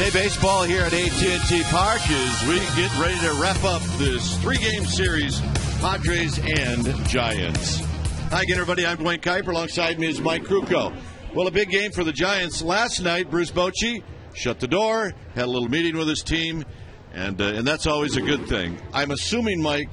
Day baseball here at AT Park as we get ready to wrap up this three-game series, Padres and Giants. Hi again, everybody. I'm Dwayne Kuiper. Alongside me is Mike Krukow. Well, a big game for the Giants last night. Bruce Bochy shut the door, had a little meeting with his team, and that's always a good thing. I'm assuming, Mike,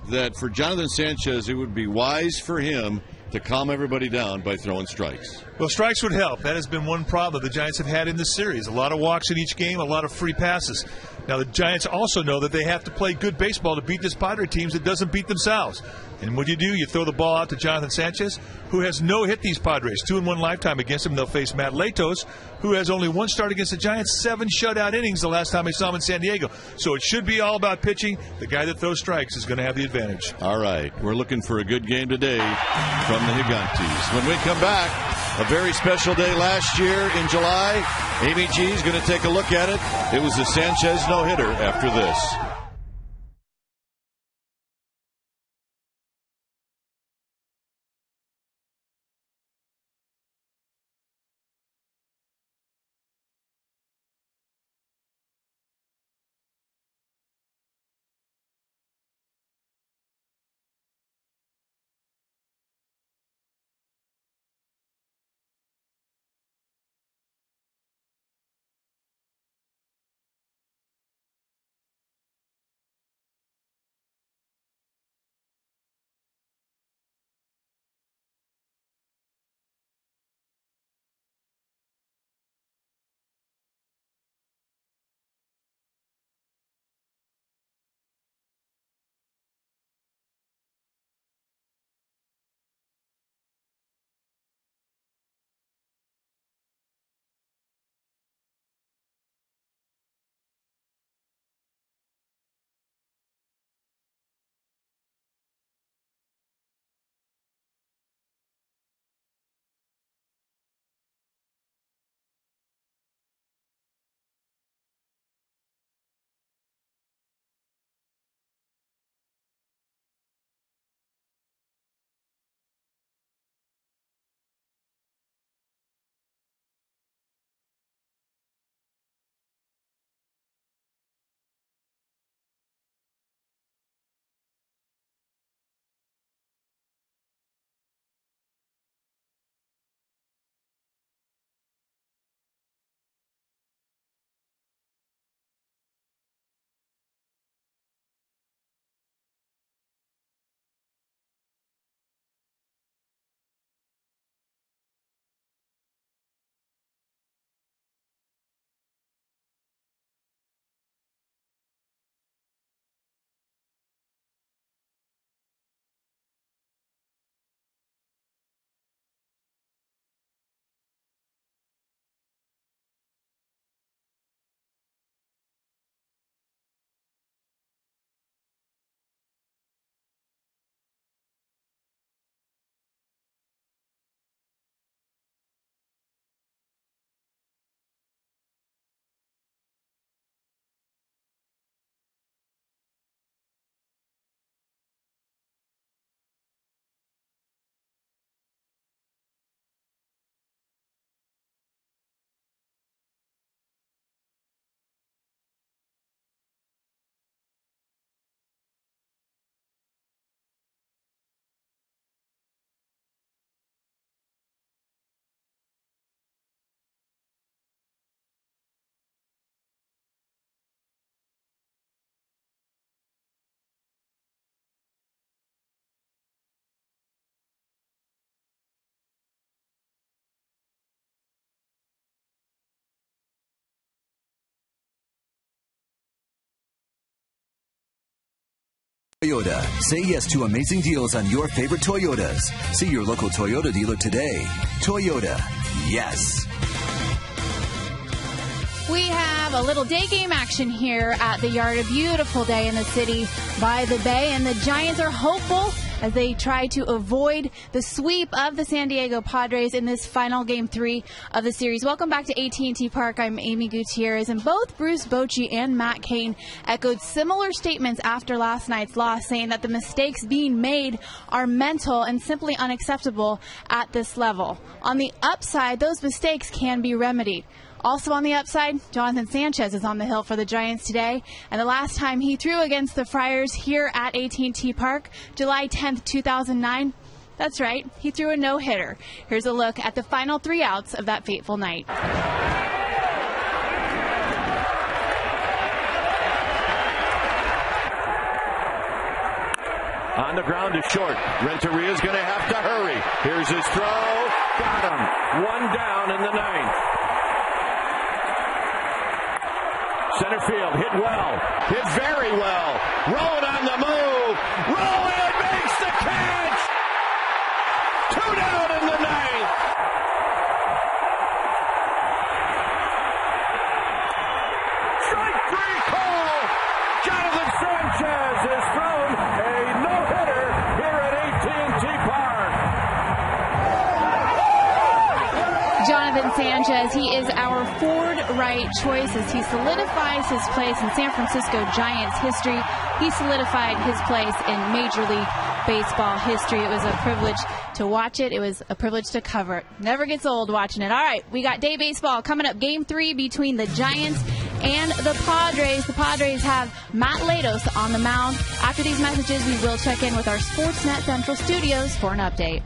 that for Jonathan Sanchez, it would be wise for him to calm everybody down by throwing strikes. Well, strikes would help. That has been one problem the Giants have had in this series. A lot of walks in each game, a lot of free passes. Now, the Giants also know that they have to play good baseball to beat this Padre team that doesn't beat themselves. And what do? You throw the ball out to Jonathan Sanchez, who has no hit these Padres. 2 in 1 lifetime against him. They'll face Matt Latos, who has only 1 start against the Giants, 7 shutout innings the last time I saw him in San Diego. So it should be all about pitching. The guy that throws strikes is going to have the advantage. All right. We're looking for a good game today from the Gigantes. When we come back, a very special day last year in July. Amy G is going to take a look at it. It was a Sanchez no-hitter after this. Toyota. Say yes to amazing deals on your favorite Toyotas. See your local Toyota dealer today. Toyota. Yes. We have a little day game action here at the Yard. A beautiful day in the city by the bay, and the Giants are hopeful as they try to avoid the sweep of the San Diego Padres in this final Game 3 of the series. Welcome back to AT&T Park. I'm Amy Gutierrez, and both Bruce Bochy and Matt Cain echoed similar statements after last night's loss, saying that the mistakes being made are mental and simply unacceptable at this level. On the upside, those mistakes can be remedied. Also on the upside, Jonathan Sanchez is on the hill for the Giants today. And the last time he threw against the Friars here at AT&T Park, July 10th, 2009, that's right, he threw a no-hitter. Here's a look at the final 3 outs of that fateful night. On the ground is short. Renteria's going to have to hurry. Here's his throw. Got him. 1 down in the 9th. Center field hit well. Hit very well. Rowan on the move. Rowan makes the catch. 2 down in the 9th. Strike 3 call. Jonathan Sanchez has thrown a no-hitter here at AT&T Park. Jonathan Sanchez, he is our Ford right choice as he solidifies his place in San Francisco Giants history. He solidified his place in Major League Baseball history. It was a privilege to watch it. It was a privilege to cover it. Never gets old watching it. All right, we got day baseball coming up. Game 3 between the Giants and the Padres. The Padres have Matt Latos on the mound. After these messages, we will check in with our Sportsnet Central studios for an update.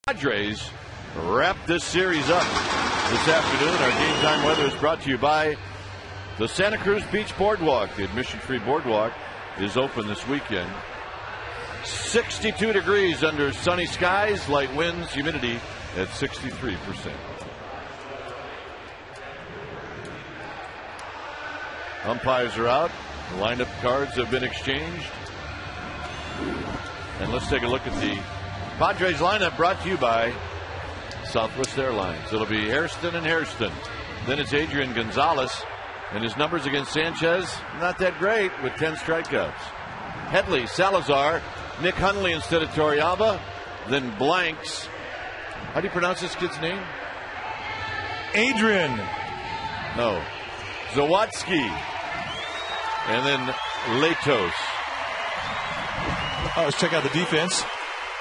Padres wrap this series up this afternoon. Our game time weather is brought to you by the Santa Cruz Beach Boardwalk. The admission-free boardwalk is open this weekend. 62 degrees under sunny skies, light winds, humidity at 63%. Umpires are out. The lineup cards have been exchanged. And let's take a look at the Padres lineup, brought to you by Southwest Airlines. It'll be Hairston and Hairston. Then it's Adrian Gonzalez. And his numbers against Sanchez, not that great, with 10 strikeouts. Headley, Salazar, Nick Hundley instead of Torrealba. Then blanks. How do you pronounce this kid's name? Adrian. No. Zawadzki. And then Latos. Let's check out the defense.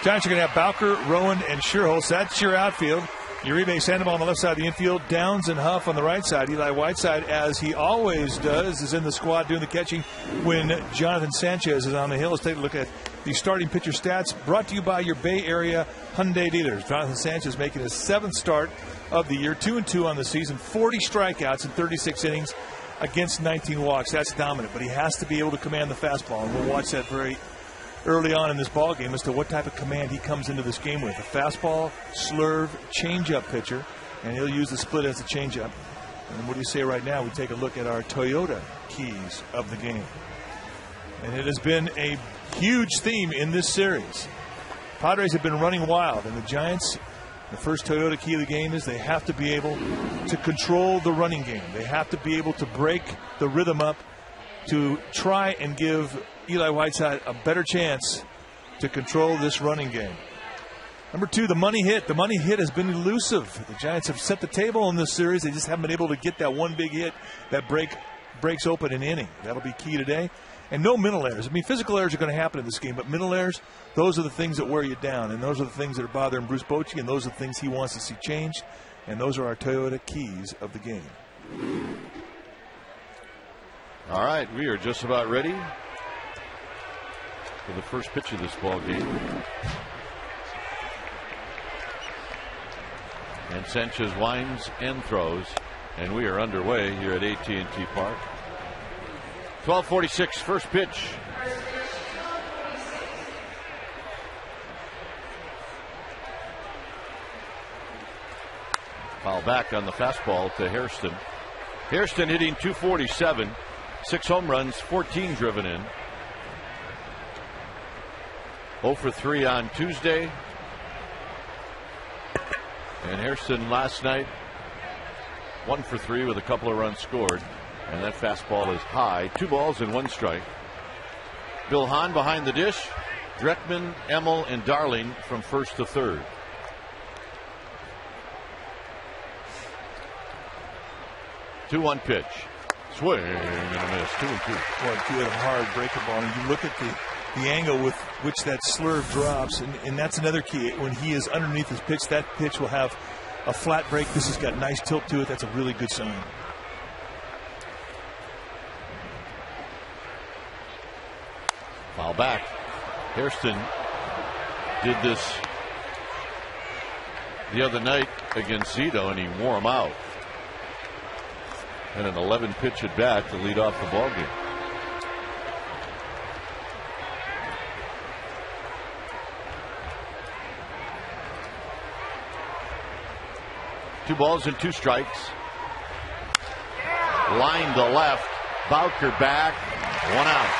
Giants are going to have Bowker, Rowan, and Sherholtz. That's your outfield. Uribe Sandoval on the left side of the infield. Downs and Huff on the right side. Eli Whiteside, as he always does, is in the squad doing the catching when Jonathan Sanchez is on the hill. Let's take a look at the starting pitcher stats, brought to you by your Bay Area Hyundai dealers. Jonathan Sanchez making his 7th start of the year, 2-2 on the season, 40 strikeouts in 36 innings against 19 walks. That's dominant, but he has to be able to command the fastball, and we'll watch that very early on in this ball game as to what type of command he comes into this game with. A fastball, slurve, changeup pitcher, and he'll use the split as a changeup. And what do you say right now? We take a look at our Toyota keys of the game. And it has been a huge theme in this series. Padres have been running wild, and the Giants, the first Toyota key of the game is they have to be able to control the running game. They have to be able to break the rhythm up to try and give Eli Whiteside a better chance to control this running game. Number 2, the money hit. The money hit has been elusive. The Giants have set the table in this series. They just haven't been able to get that one big hit that breaks open an inning. That'll be key today. And no mental errors. I mean, physical errors are going to happen in this game, but mental errors, those are the things that wear you down, and those are the things that are bothering Bruce Bochy, and those are the things he wants to see changed, and those are our Toyota keys of the game. All right, we are just about ready for the first pitch of this ball game. And Sanchez winds and throws, and we are underway here at AT&T Park. 12:46, first pitch. Foul back on the fastball to Hairston. Hairston hitting .247, 6 home runs, 14 driven in. 0 for 3 on Tuesday. And Hairston last night 1 for 3 with a couple of runs scored. And that fastball is high. 2 balls and 1 strike. Bill Hahn behind the dish. Dreckman, Emmel, and Darling from first to third. Two-one pitch. Swing and a miss. 2-2. Boy, good hard breaking ball. And you look at the angle with which that slurve drops, and that's another key. When he is underneath his pitch, that pitch will have a flat break. This has got nice tilt to it. That's a really good sign. Foul back. Hairston did this the other night against Zito, and he wore him out. And an 11-pitch at bat to lead off the ballgame. Two balls and 2 strikes. Line to left. Bowker back. 1 out.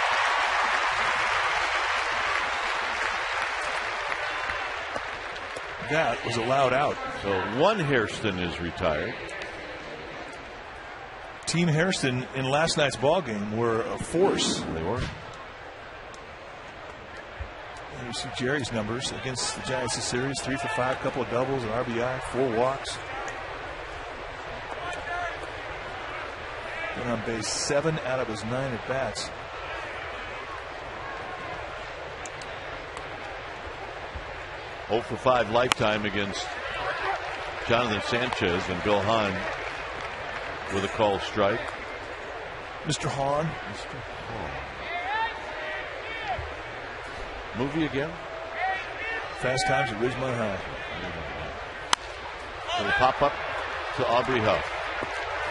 That was allowed out. So 1 Hairston is retired. Team Hairston in last night's ball game were a force. They were. And you see Jerry's numbers against the Giants this series: 3 for 5, couple of doubles, an RBI, 4 walks. Went on base 7 out of his 9 at bats. Oh for 5 lifetime against Jonathan Sanchez, and Bill Hahn with a called strike. Mr. Hahn. Mr. Hahn. Movie again? Fast Times at Ridgemont High. Little pop up to Aubrey Huff.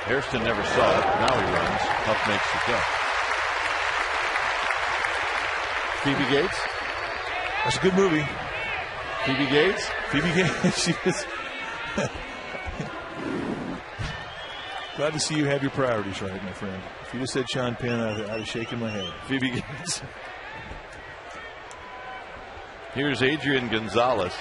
Hairston never saw it. Now he runs. Huff makes the catch. Phoebe Gates. That's a good movie. Phoebe Gates? Phoebe Gates. She is. Glad to see you have your priorities right, my friend. If you just said Sean Penn, I'd have shaken my head. Phoebe Gates. Here's Adrian Gonzalez.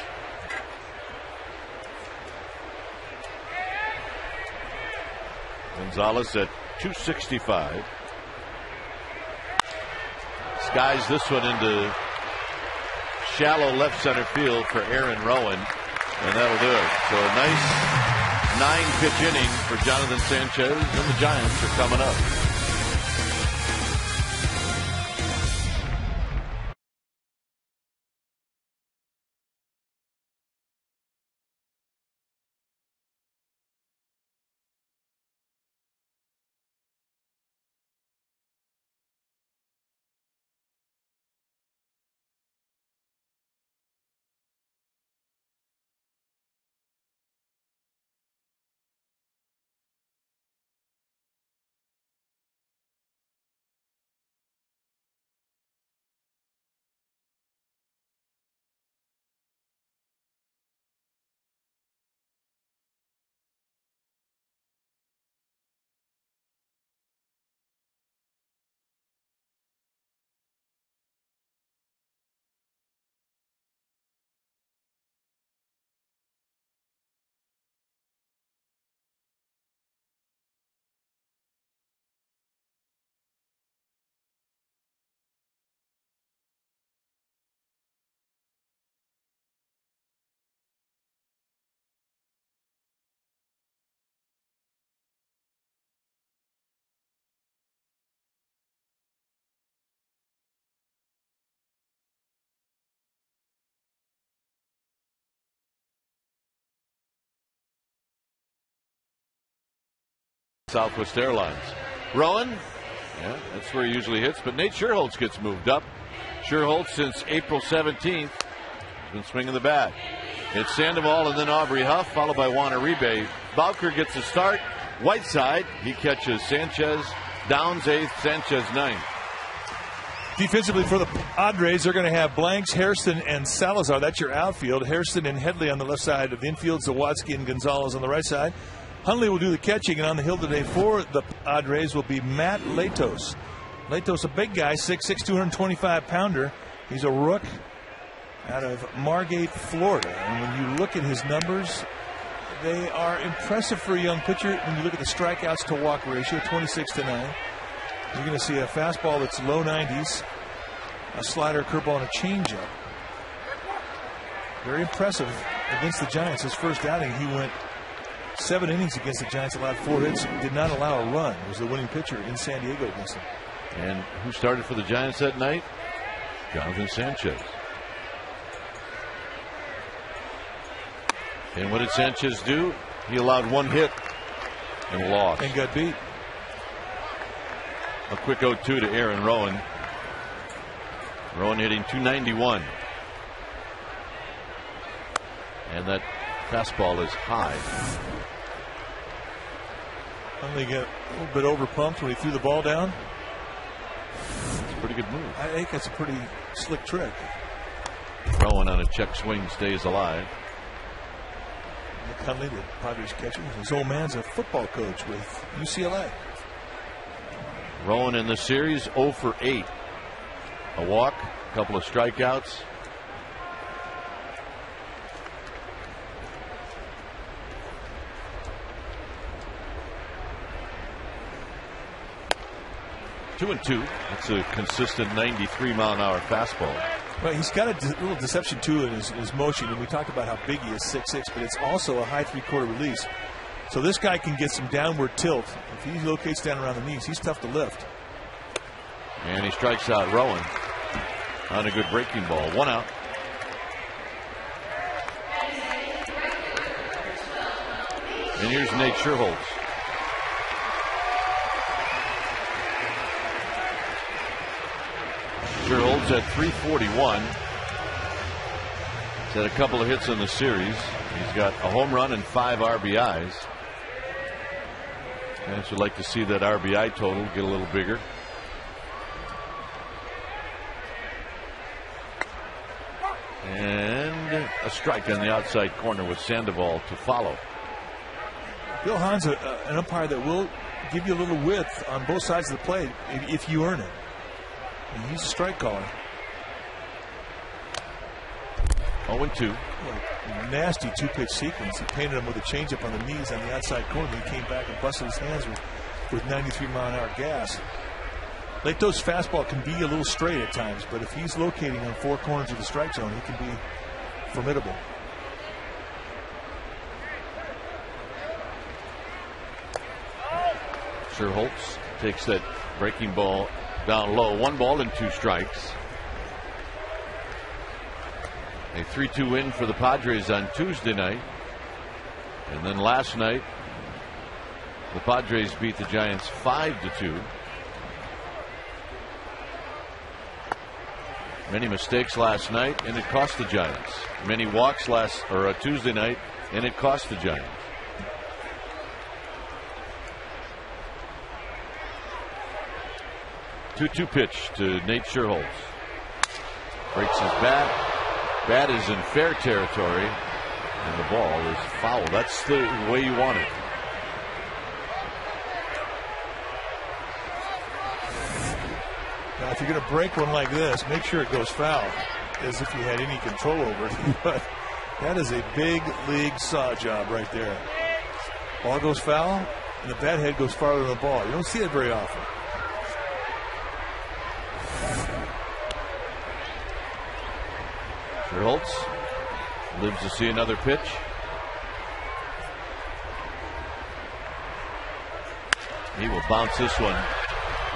Gonzalez at 265. Skies this one into shallow left center field for Aaron Rowan, and that'll do it. So a nice 9-pitch inning for Jonathan Sanchez, and the Giants are coming up. Southwest Airlines. Rowan, yeah, that's where he usually hits, but Nate Sherholtz gets moved up. Sherholtz since April 17th has been swinging the bat. It's Sandoval and then Aubrey Huff, followed by Juan Uribe. Bowker gets a start. Whiteside, he catches Sanchez. Downs 8th, Sanchez 9th. Defensively for the Padres, they're going to have Blanks, Hairston, and Salazar. That's your outfield. Hairston and Headley on the left side of the infield. Zawadsky and Gonzalez on the right side. Hundley will do the catching, and on the hill today for the Padres will be Matt Latos. Latos, a big guy, 6'6", 225-pounder. He's a rook out of Margate, Florida. And when you look at his numbers, they are impressive for a young pitcher. When you look at the strikeouts to walk ratio, 26-9. You're going to see a fastball that's low 90s, a slider, curveball, and a changeup. Very impressive against the Giants. His first outing, he went 7 innings against the Giants, allowed 4 hits, did not allow a run. Was the winning pitcher in San Diego against them. And who started for the Giants that night? Jonathan Sanchez. And what did Sanchez do? He allowed 1 hit and lost. And got beat. A quick 0-2 to Aaron Rowan. Rowan hitting 291. And that fastball is high. Hundley got a little bit overpumped when he threw the ball down. It's a pretty good move. I think that's a pretty slick trick. Rowan on a check swing stays alive. Nick Hundley, the Padres catcher, his old man's a football coach with UCLA. Rowan in the series 0 for 8. A walk, a couple of strikeouts. Two and 2. That's a consistent 93-mile-an-hour fastball. Well, he's got a little deception too in his motion, and we talked about how big he is, 6'6", but it's also a high 3/4 release. So this guy can get some downward tilt. If he locates down around the knees, he's tough to lift. And he strikes out Rowan on a good breaking ball. 1 out. And here's Nate Sherholtz. Sherholtz at 341. Had a couple of hits in the series. He's got a home run and 5 RBIs. Giants would like to see that RBI total get a little bigger. And a strike on the outside corner with Sandoval to follow. Bill Hahn's an umpire that will give you a little width on both sides of the plate if you earn it. And he's a strike caller. 0-2. Nasty 2-pitch sequence. He painted him with a changeup on the knees on the outside corner. He came back and busted his hands with 93-mile-an-hour gas. Leto's fastball can be a little straight at times, but if he's locating on 4 corners of the strike zone, he can be formidable. Sherholtz takes that breaking ball down low. 1 ball and 2 strikes. A 3-2 win for the Padres on Tuesday night. And then last night, the Padres beat the Giants 5-2. Many mistakes last night, and it cost the Giants. Many walks Tuesday night, and it cost the Giants. Two-two pitch to Nate Sherholtz. Breaks his bat. Bat is in fair territory, and the ball is foul. That's the way you want it. Now, if you're going to break one like this, make sure it goes foul, as if you had any control over it. But that is a big league saw job right there. Ball goes foul, and the bat head goes farther than the ball. You don't see that very often. Sherholtz lives to see another pitch. He will bounce this one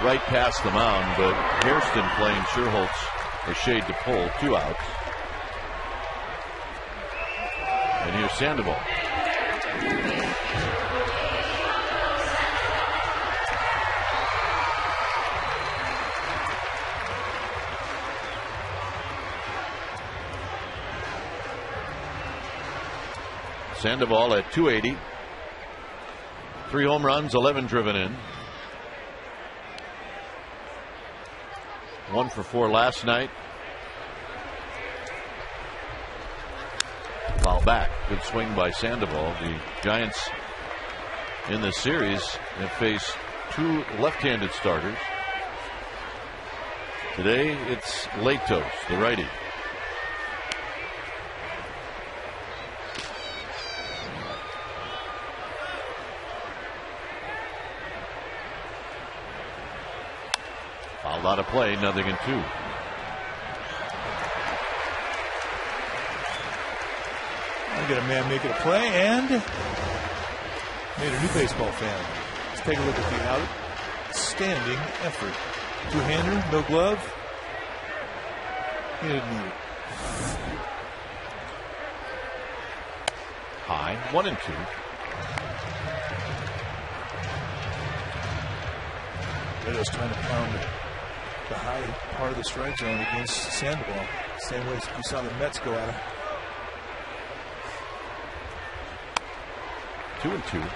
right past the mound, but Hairston playing Sherholtz a shade to pull. 2 outs. And here's Sandoval. Sandoval at 280. 3 home runs, 11 driven in. 1 for 4 last night. Foul back. Good swing by Sandoval. The Giants in this series have faced 2 left-handed starters. Today it's Latos, the righty. Fouled out of play, 0-2. I get a man making a play and made a new baseball fan. Let's take a look at the outstanding effort. 2-hander, no glove. He didn't need it. High, 1-2. Leto's trying to pound the high part of the strike zone against Sandoval. Same way you saw the Mets go at him. 2-2.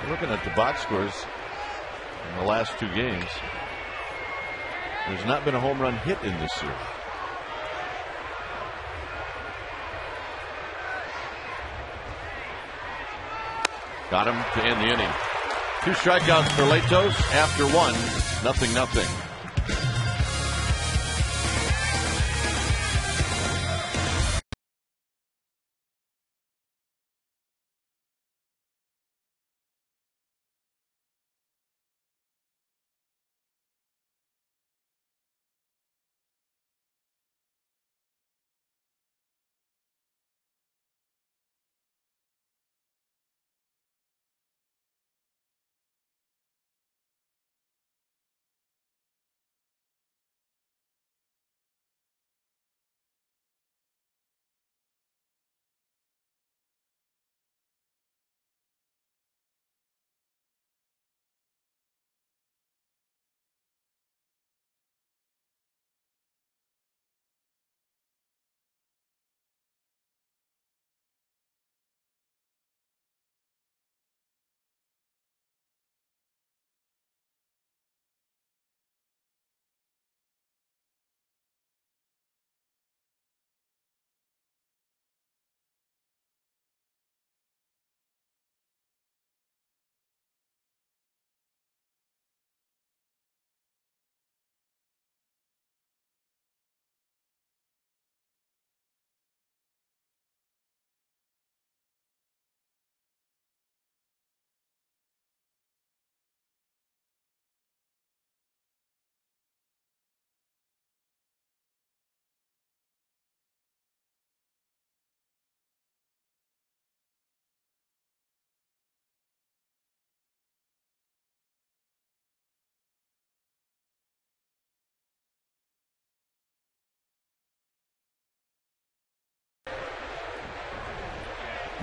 We're looking at the box scores in the last 2 games. There's not been a home run hit in this series. Got him to end the inning. 2 strikeouts for Latos after 1. 0-0.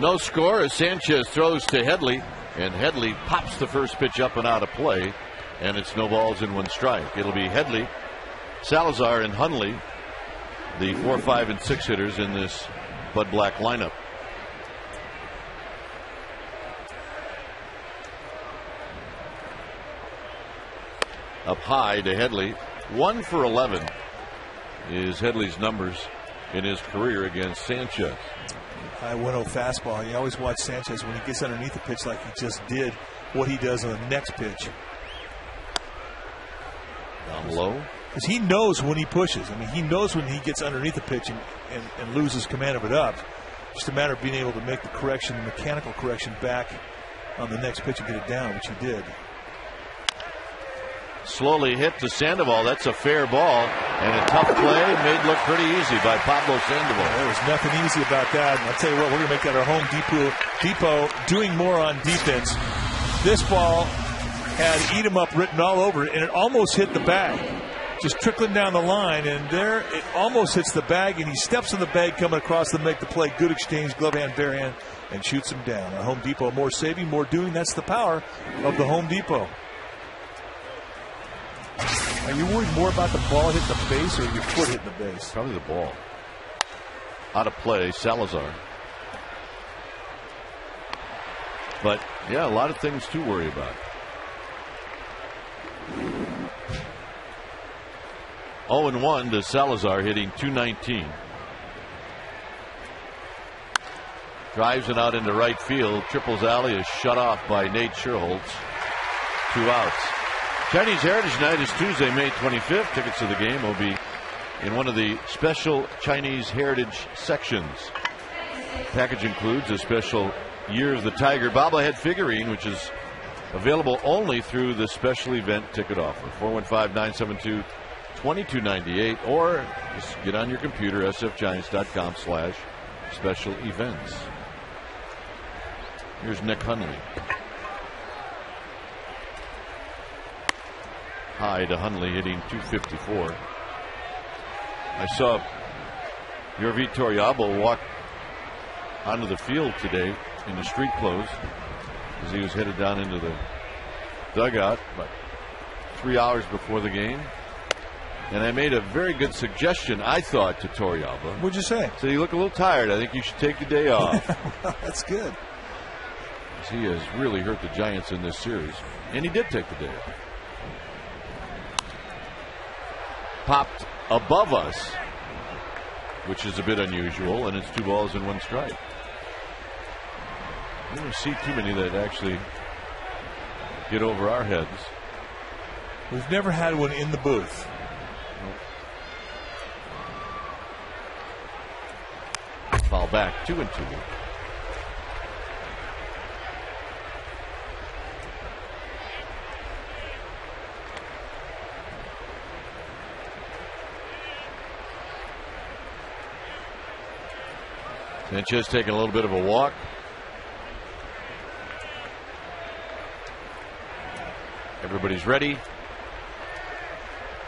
No score as Sanchez throws to Headley, and Headley pops the first pitch up and out of play, and it's no balls and 1 strike. It'll be Headley, Salazar, and Hundley, the 4, 5, and 6 hitters in this Bud Black lineup. Up high to Headley. 1 for 11 is Headley's numbers in his career against Sanchez. High 1-0 fastball. You always watch Sanchez when he gets underneath the pitch like he just did, what he does on the next pitch. Down low. Because he knows when he pushes. I mean, he knows when he gets underneath the pitch and loses command of it up. Just a matter of being able to make the correction, the mechanical correction back on the next pitch and get it down, which he did. Slowly hit to Sandoval. That's a fair ball. And a tough play made look pretty easy by Pablo Sandoval. There was nothing easy about that. And I'll tell you what, we're going to make that our home depot, doing more on defense. This ball had "eat 'em up" written all over it, and it almost hit the bag. Just trickling down the line, and there it almost hits the bag, and he steps in the bag coming across to make the play. Good exchange, glove hand, bare hand, and shoots him down. Our Home Depot, more saving, more doing. That's the power of the Home Depot. Are you worried more about the ball hitting the base or your foot hitting the base? Probably the ball. Out of play, Salazar. But, yeah, a lot of things to worry about. 0-1 to Salazar, hitting .219. Drives it out into right field. Triples alley is shut off by Nate Sherholtz. 2 outs. Chinese Heritage Night is Tuesday, May 25th. Tickets to the game will be in one of the special Chinese Heritage sections. Package includes a special Year of the Tiger bobblehead figurine, which is available only through the special event ticket offer. 415-972-2298, or just get on your computer, sfgiants.com/special events. Here's Nick Hundley. High to Hundley, hitting .254. I saw Yorvi Toriabo walk onto the field today in the street clothes as he was headed down into the dugout about 3 hours before the game. And I made a very good suggestion, I thought, to Toriabo. What'd you say? So you look a little tired. I think you should take the day off. Well, that's good. He has really hurt the Giants in this series. And he did take the day off. Popped above us, which is a bit unusual, and it's 2 balls and 1 strike. We don't see too many that actually get over our heads. We've never had one in the booth. Foul back, 2-2. Sanchez taking a little bit of a walk. Everybody's ready.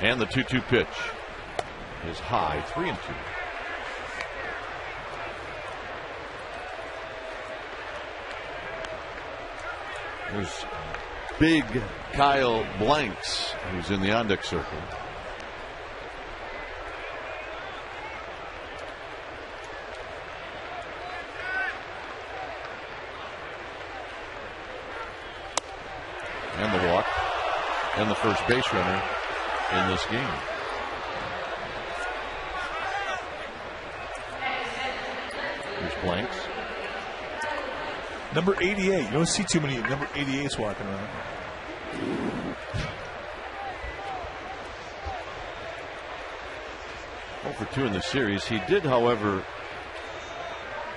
And the 2-2 pitch is high, 3-2. There's big Kyle Blanks, who's in the on-deck circle. And the walk, and the first base runner in this game. Here's Blanks. Number 88. You don't see too many number 88s walking around. For 2 in the series. He did, however,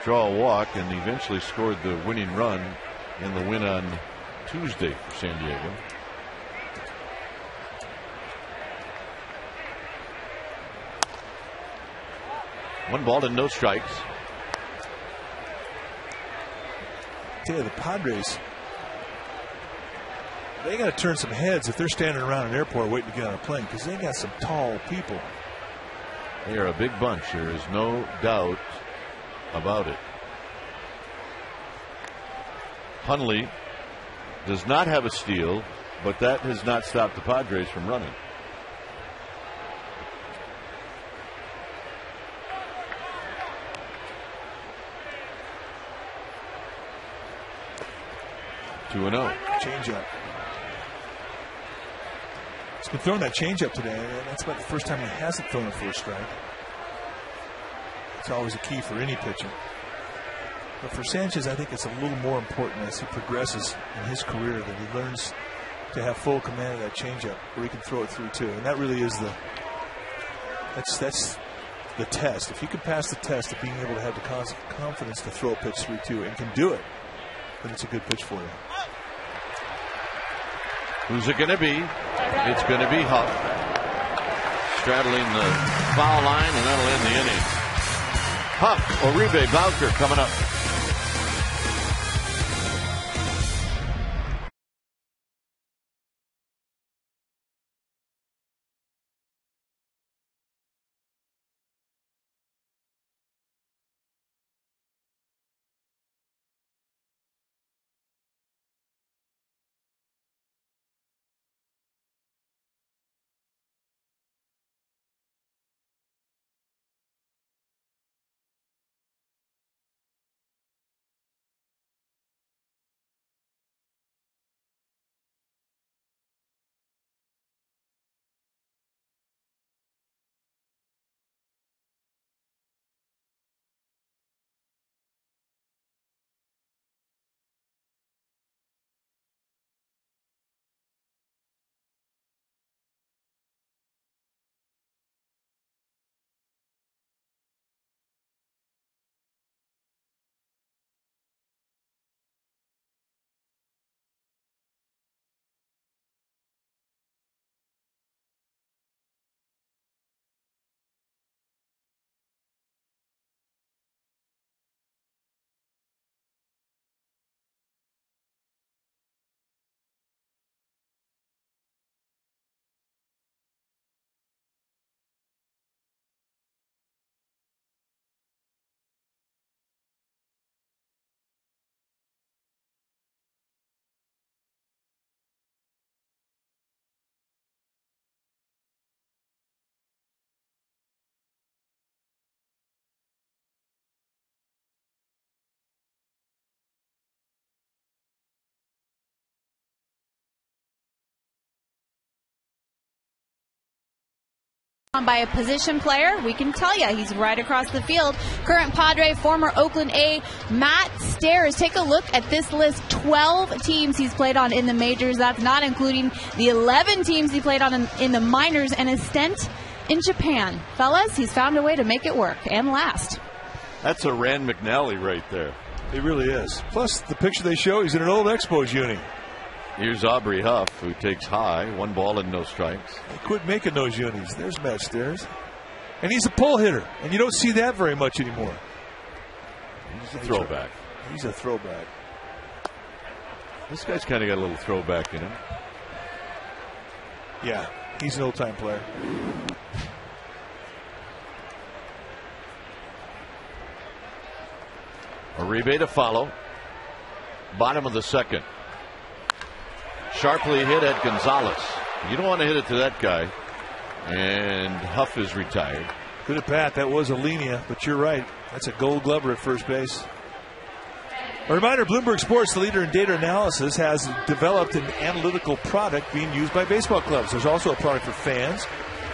draw a walk and eventually scored the winning run in the win on Tuesday for San Diego. One ball and no strikes. Yeah, the Padres, they got to turn some heads if they're standing around an airport waiting to get on a plane, because they got some tall people. They are a big bunch. There is no doubt about it. Hundley does not have a steal, but that has not stopped the Padres from running. Two and 0. Changeup. He's been throwing that changeup today. That's about the first time he hasn't thrown it for a strike. It's always a key for any pitcher. But for Sanchez, I think it's a little more important as he progresses in his career that he learns to have full command of that changeup where he can throw it through too. And that really is that's the test. If you can pass the test of being able to have the confidence to throw a pitch 3-2 and can do it, then it's a good pitch for you. Who's it going to be? It's going to be Huff. Straddling the foul line, and that'll end the inning. Huff, Uribe, Bowker coming up. By a position player, we can tell you he's right across the field. Current Padre, former Oakland A, Matt Stairs. Take a look at this list. 12 teams he's played on in the majors. That's not including the 11 teams he played on in the minors and a stint in Japan. Fellas, he's found a way to make it work and last. That's a Rand McNally right there. It really is. Plus, the picture they show, he's in an old Expos uni. Here's Aubrey Huff, who takes high. 1 ball and no strikes. They quit making those unis. There's Matt Stairs. And he's a pull hitter. And you don't see that very much anymore. He's a throwback. He's a throwback. This guy's kind of got a little throwback in him. Yeah, he's an old-time player. Uribe to follow. Bottom of the second. Sharply hit at Gonzalez. You don't want to hit it to that guy. And Huff is retired. Good at bat. That was a linea, but you're right. That's a Gold Glover at first base. A reminder, Bloomberg Sports, the leader in data analysis, has developed an analytical product being used by baseball clubs. There's also a product for fans.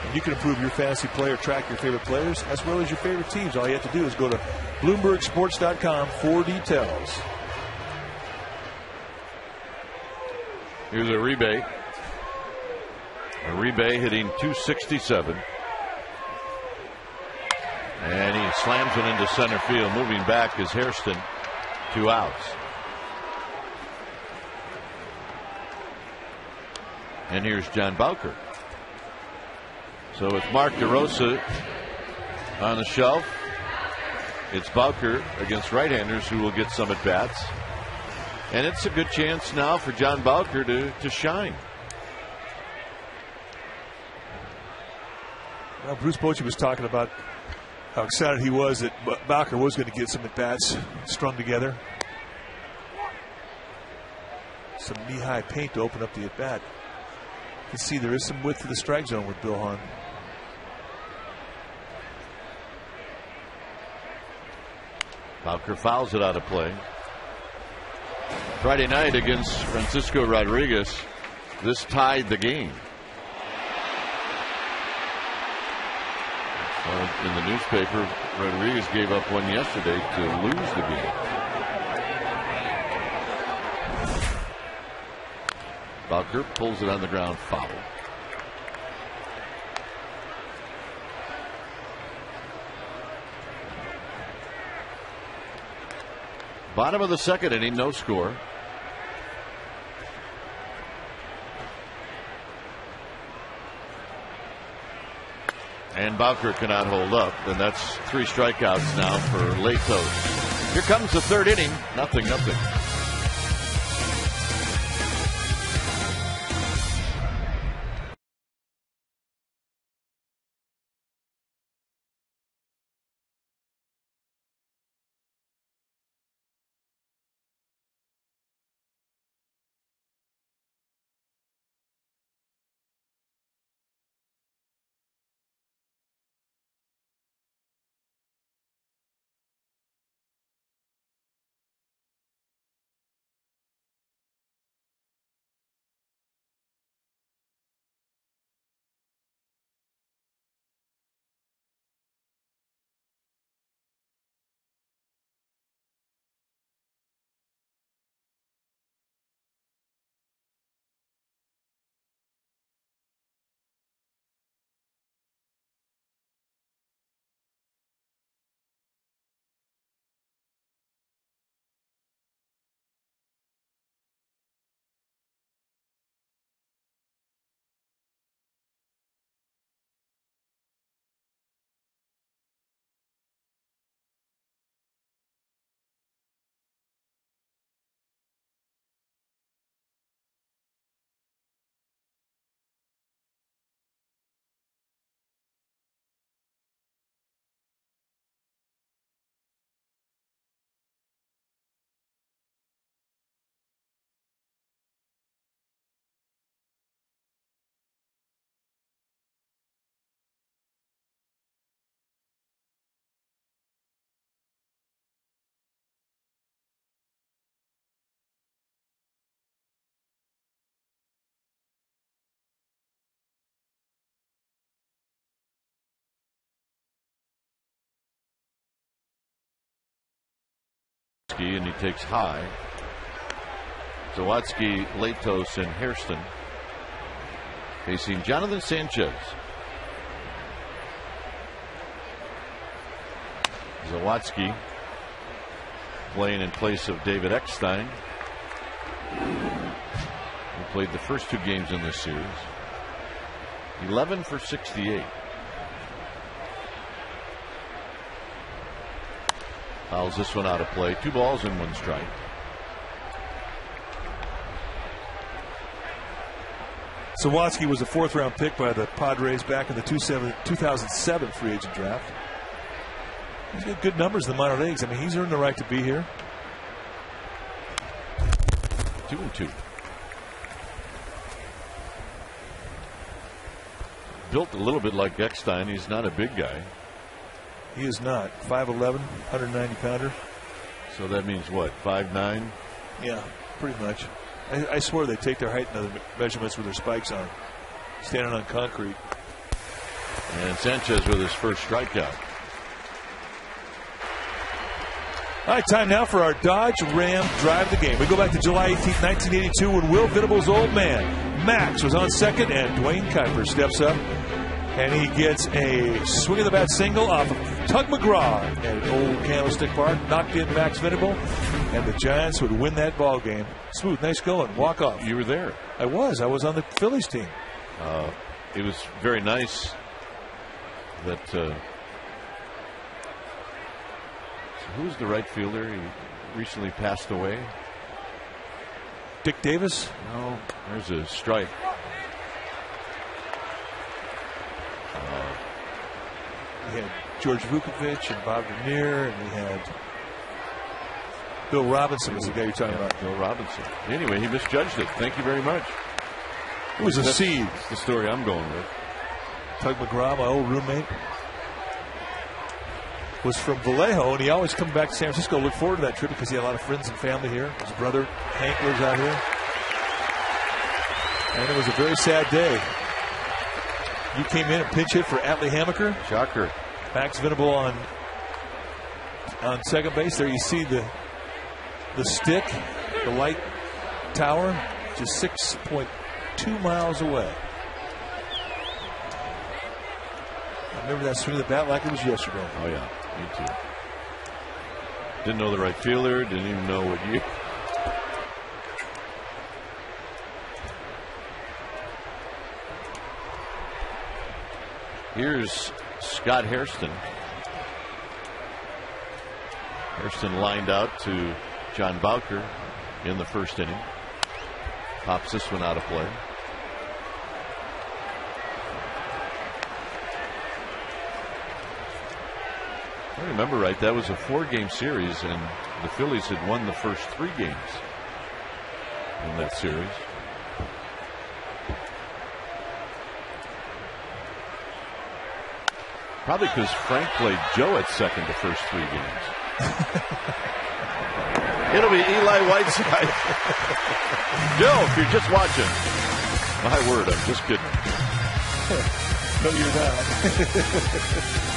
And you can improve your fantasy play or track your favorite players as well as your favorite teams. All you have to do is go to BloombergSports.com for details. Here's Uribe. Uribe hitting .267. And he slams it into center field. Moving back is Hairston. 2 outs. And here's John Bowker. So with Mark DeRosa on the shelf, it's Bowker against right-handers who will get some at-bats. And it's a good chance now for John Bowker to shine. Well, Bruce Bochy was talking about how excited he was that Bowker was going to get some at-bats strung together. some knee-high paint to open up the at-bat. You can see there is some width to the strike zone with Bill Hahn. Bowker fouls it out of play. Friday night against Francisco Rodriguez, this tied the game. In the newspaper, Rodriguez gave up one yesterday to lose the game. Bowker pulls it on the ground, foul. Bottom of the second inning, no score. And Bowker cannot hold up, and that's 3 strikeouts now for Latos. Here comes the third inning, 0-0. And he takes high. Zawadzki, Latos, and Hairston facing Jonathan Sanchez. Zawadzki playing in place of David Eckstein, who played the first 2 games in this series. 11 for 68. Fouls this one out of play. 2 balls and 1 strike. Zawadzki was a 4th-round pick by the Padres back in the 2007 free agent draft. He's got good numbers in the minor leagues. I mean, he's earned the right to be here. 2-2. Built a little bit like Eckstein. He's not a big guy. He is not. 5'11", 190-pounder. So that means what, 5'9"? Yeah, pretty much. I swear they take their height and other measurements with their spikes on, standing on concrete. And Sanchez with his first strikeout. All right, time now for our Dodge Ram Drive the Game. We go back to July 18th, 1982, when Will Venable's old man, Max, was on second, and Dwayne Kuiper steps up. And he gets a swing of the bat single off of Tug McGraw at Old Candlestick Park. Knocked in Max Venable, and the Giants would win that ball game. Smooth, nice going, walk off. You were there. I was on the Phillies team. It was very nice that. Who's the right fielder? He recently passed away. Dick Davis? No, there's a strike. We had George Vukovich and Bob Dernier, and we had Bill Robinson was the guy you're talking about. Bill Robinson. Anyway, he misjudged it. Thank you very much. It was a seed. That's the story I'm going with. Tug McGraw, my old roommate, was from Vallejo, and he always come back to San Francisco. Look forward to that trip because he had a lot of friends and family here. His brother Hank lives out here, and it was a very sad day. You came in and pinch hit for Atlee Hammaker. Shocker. Max Venable on second base. There you see the stick, the light tower, just 6.2 miles away. I remember that swing of the bat like it was yesterday. Oh, yeah. Me too. Didn't know the right fielder. Didn't even know what year. Here's Scott Hairston. Hairston lined out to John Bowker in the first inning. Pops this one out of play. If I remember right, that was a 4-game series, and the Phillies had won the first 3 games in that series. Probably because Frank played Joe at second the first 3 games. It'll be Eli Whiteside. Joe, if you're just watching, my word, I'm just kidding. No, you're not.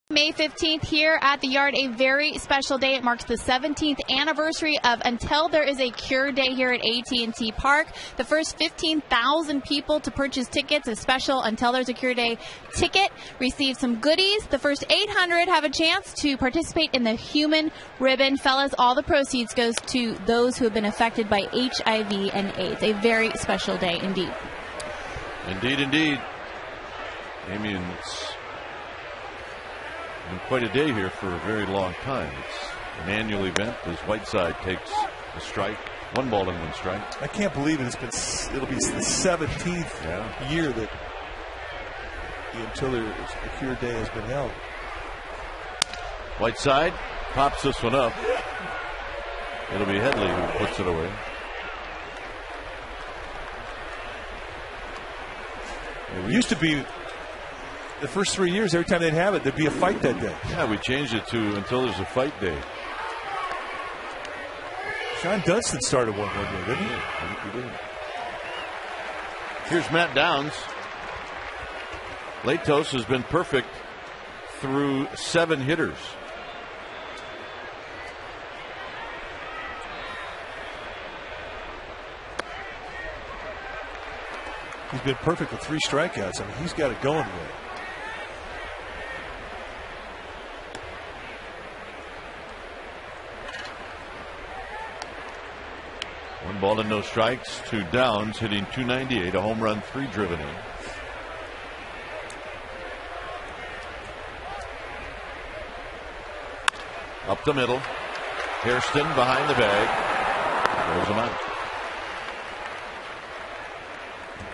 May 15th here at the Yard, a very special day. It marks the 17th anniversary of Until There Is a Cure Day here at AT&T Park. The first 15,000 people to purchase tickets, a special Until There's a Cure Day ticket, receive some goodies. The first 800 have a chance to participate in the Human Ribbon. Fellas, all the proceeds goes to those who have been affected by HIV and AIDS. A very special day indeed. Indeed, indeed. Amy, and it's been quite a day here for a very long time. It's an annual event as Whiteside takes a strike, 1 ball and 1 strike. I can't believe it. It'll be the 17th year that the Until There Is a Cure Day has been held. Whiteside pops this one up. It'll be Headley who puts it away. It used to be the first 3 years, every time they'd have it, there'd be a fight that day. Yeah, we changed it to Until There's a Fight Day. Sean Dunston started one day, didn't he? I think he did. Here's Matt Downs. Latos has been perfect through 7 hitters. He's been perfect with 3 strikeouts. I mean, he's got it going with. 1 ball and no strikes, 2 downs, hitting .298, a home run, 3 driven in. Up the middle. Hairston behind the bag. Throws him out.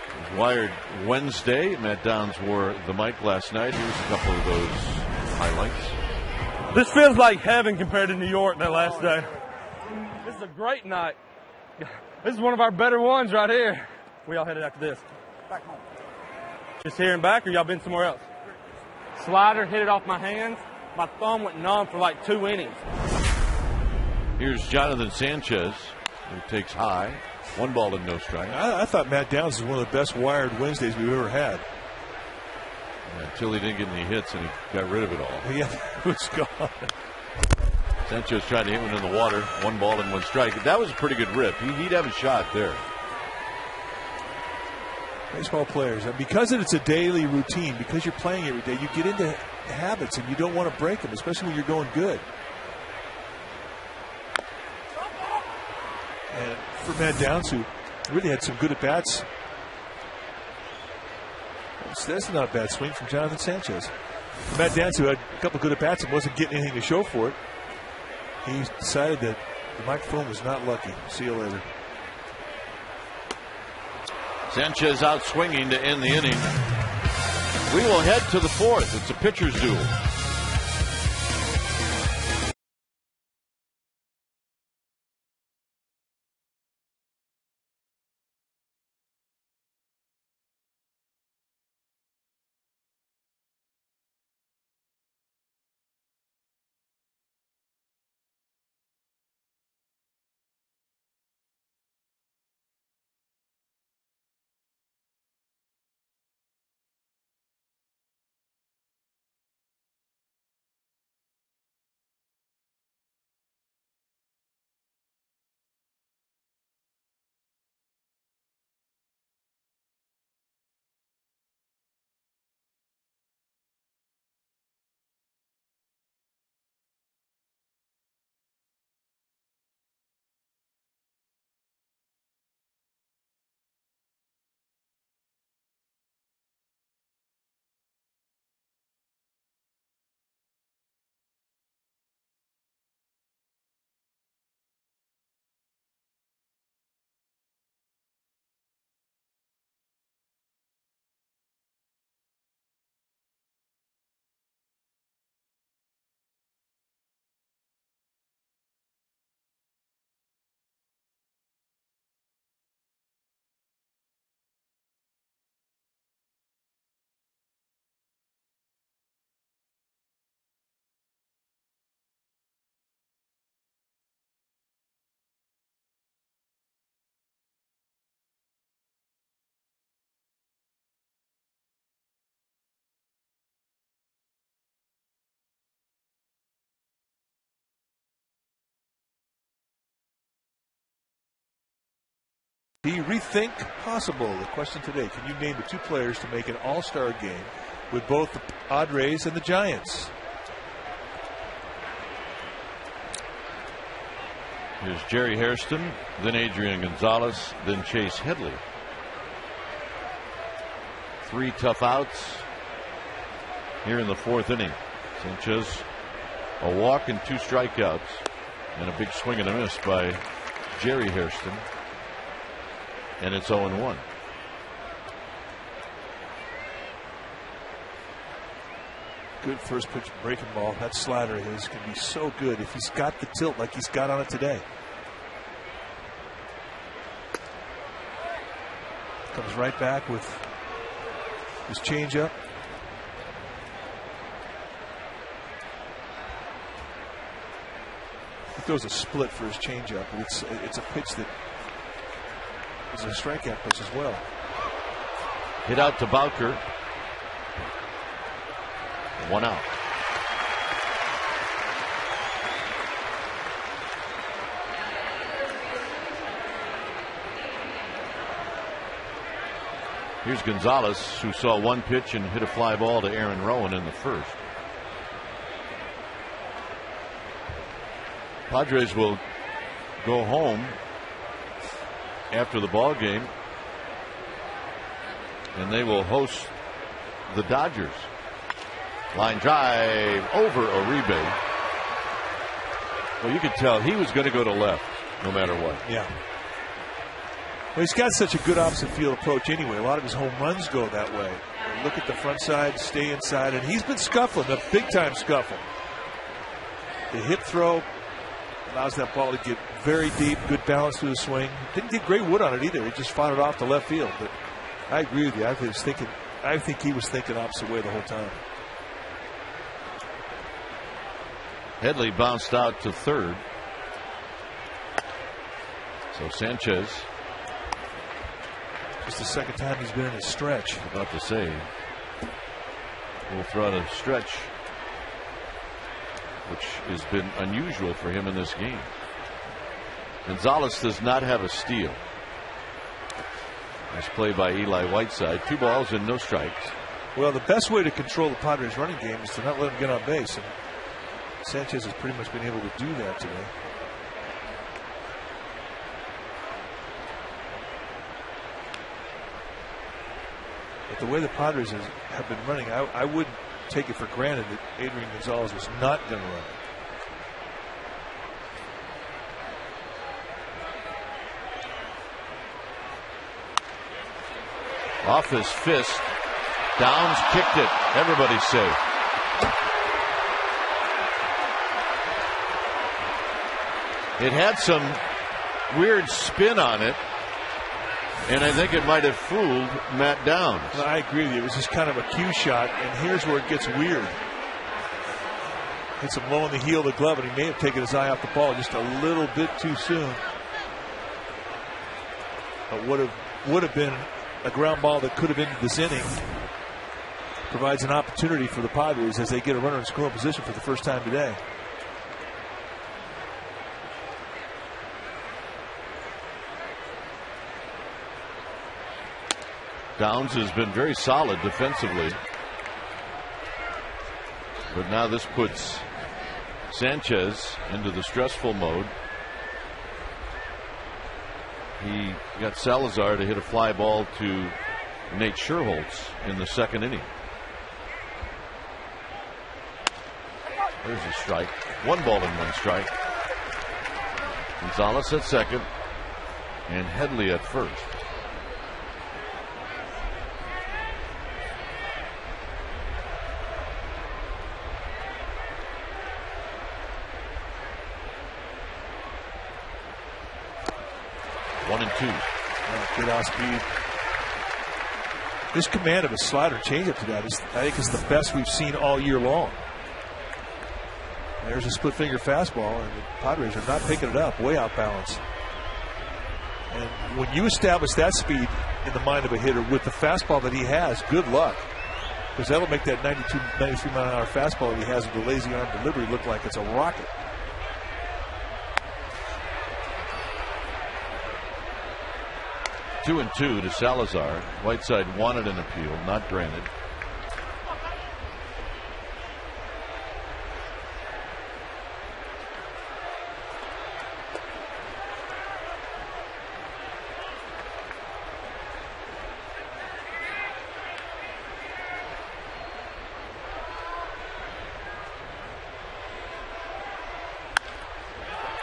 It was wired Wednesday. Matt Downs wore the mic last night. Here's a couple of those highlights. This feels like heaven compared to New York that last day. This is a great night. This is one of our better ones right here. We all headed after this. Back home. Just here and back, or y'all been somewhere else? Slider hit it off my hands. My thumb went numb for like 2 innings. Here's Jonathan Sanchez, who takes high. 1 ball and no strike. I thought Matt Downs was one of the best wired Wednesdays we've ever had. Yeah, until he didn't get any hits and he got rid of it all. Yeah, it was gone. Sanchez tried to hit one in the water. 1 ball and 1 strike. That was a pretty good rip. He'd have a shot there. Baseball players, because it's a daily routine, because you're playing every day, you get into habits and you don't want to break them, especially when you're going good. And for Matt Downs, who really had some good at-bats, that's not a bad swing from Jonathan Sanchez. For Matt Downs, who had a couple good at-bats and wasn't getting anything to show for it, he decided that the microphone was not lucky. See you later. Sanchez out swinging to end the inning. We will head to the 4th. It's a pitcher's duel. Do you rethink possible? The question today, can you name the 2 players to make an all-star game with both the Padres and the Giants? Here's Jerry Hairston, then Adrian Gonzalez, then Chase Headley. 3 tough outs here in the 4th inning. Sanchez, a walk and 2 strikeouts, and a big swing and a miss by Jerry Hairston. And it's 0-1. Good first pitch breaking ball. That slider of his can be so good if he's got the tilt like he's got on it today. Comes right back with his changeup. He throws a split for his changeup, but it's a pitch that is a strikeout pitch as well. Hit out to Bowker. 1 out. Here's Gonzalez, who saw 1 pitch and hit a fly ball to Aaron Rowan in the 1st. Padres will go home after the ball game, and they will host the Dodgers. Line drive over Uribe. Well, you could tell he was going to go to left no matter what. Yeah. Well, he's got such a good opposite field approach anyway. A lot of his home runs go that way. Look at the front side, stay inside, and he's been scuffling, a big-time scuffle. The hip throw allows that ball to get very deep, good balance through the swing. Didn't get great wood on it either. He just fought it off to left field. But I agree with you. I think he was thinking opposite way the whole time. Headley bounced out to third. So Sanchez. Just the second time he's been in a stretch. About to say. We'll throw out a stretch, which has been unusual for him in this game. Gonzalez does not have a steal. Nice play by Eli Whiteside. 2 balls and no strikes. Well, the best way to control the Padres' running game is to not let him get on base. And Sanchez has pretty much been able to do that today. But the way the Padres have been running, I wouldn't take it for granted that Adrian Gonzalez was not going to run. Off his fist. Downs kicked it. Everybody's safe. It had some weird spin on it, and I think it might have fooled Matt Downs. Well, I agree with you. It was just kind of a cue shot, and here's where it gets weird. Hits him low in the heel of the glove, and he may have taken his eye off the ball just a little bit too soon. But would have been a ground ball that could have ended this inning. Provides an opportunity for the Padres as they get a runner in scoring position for the first time today. Downs has been very solid defensively, but now this puts Sanchez into the stressful mode. He got Salazar to hit a fly ball to Nate Scherholtz in the second inning. There's a strike. 1 ball and 1 strike. Gonzalez at second and Headley at first. One and 2. Good off speed. This command of a slider changeup to that I think is the best we've seen all year long. There's a split finger fastball, and the Padres are not picking it up, way out balance. And when you establish that speed in the mind of a hitter with the fastball that he has, good luck. Because that'll make that 92, 93 mile an hour fastball that he has with the lazy arm delivery look like it's a rocket. Two and 2 to Salazar. Whiteside wanted an appeal, not granted.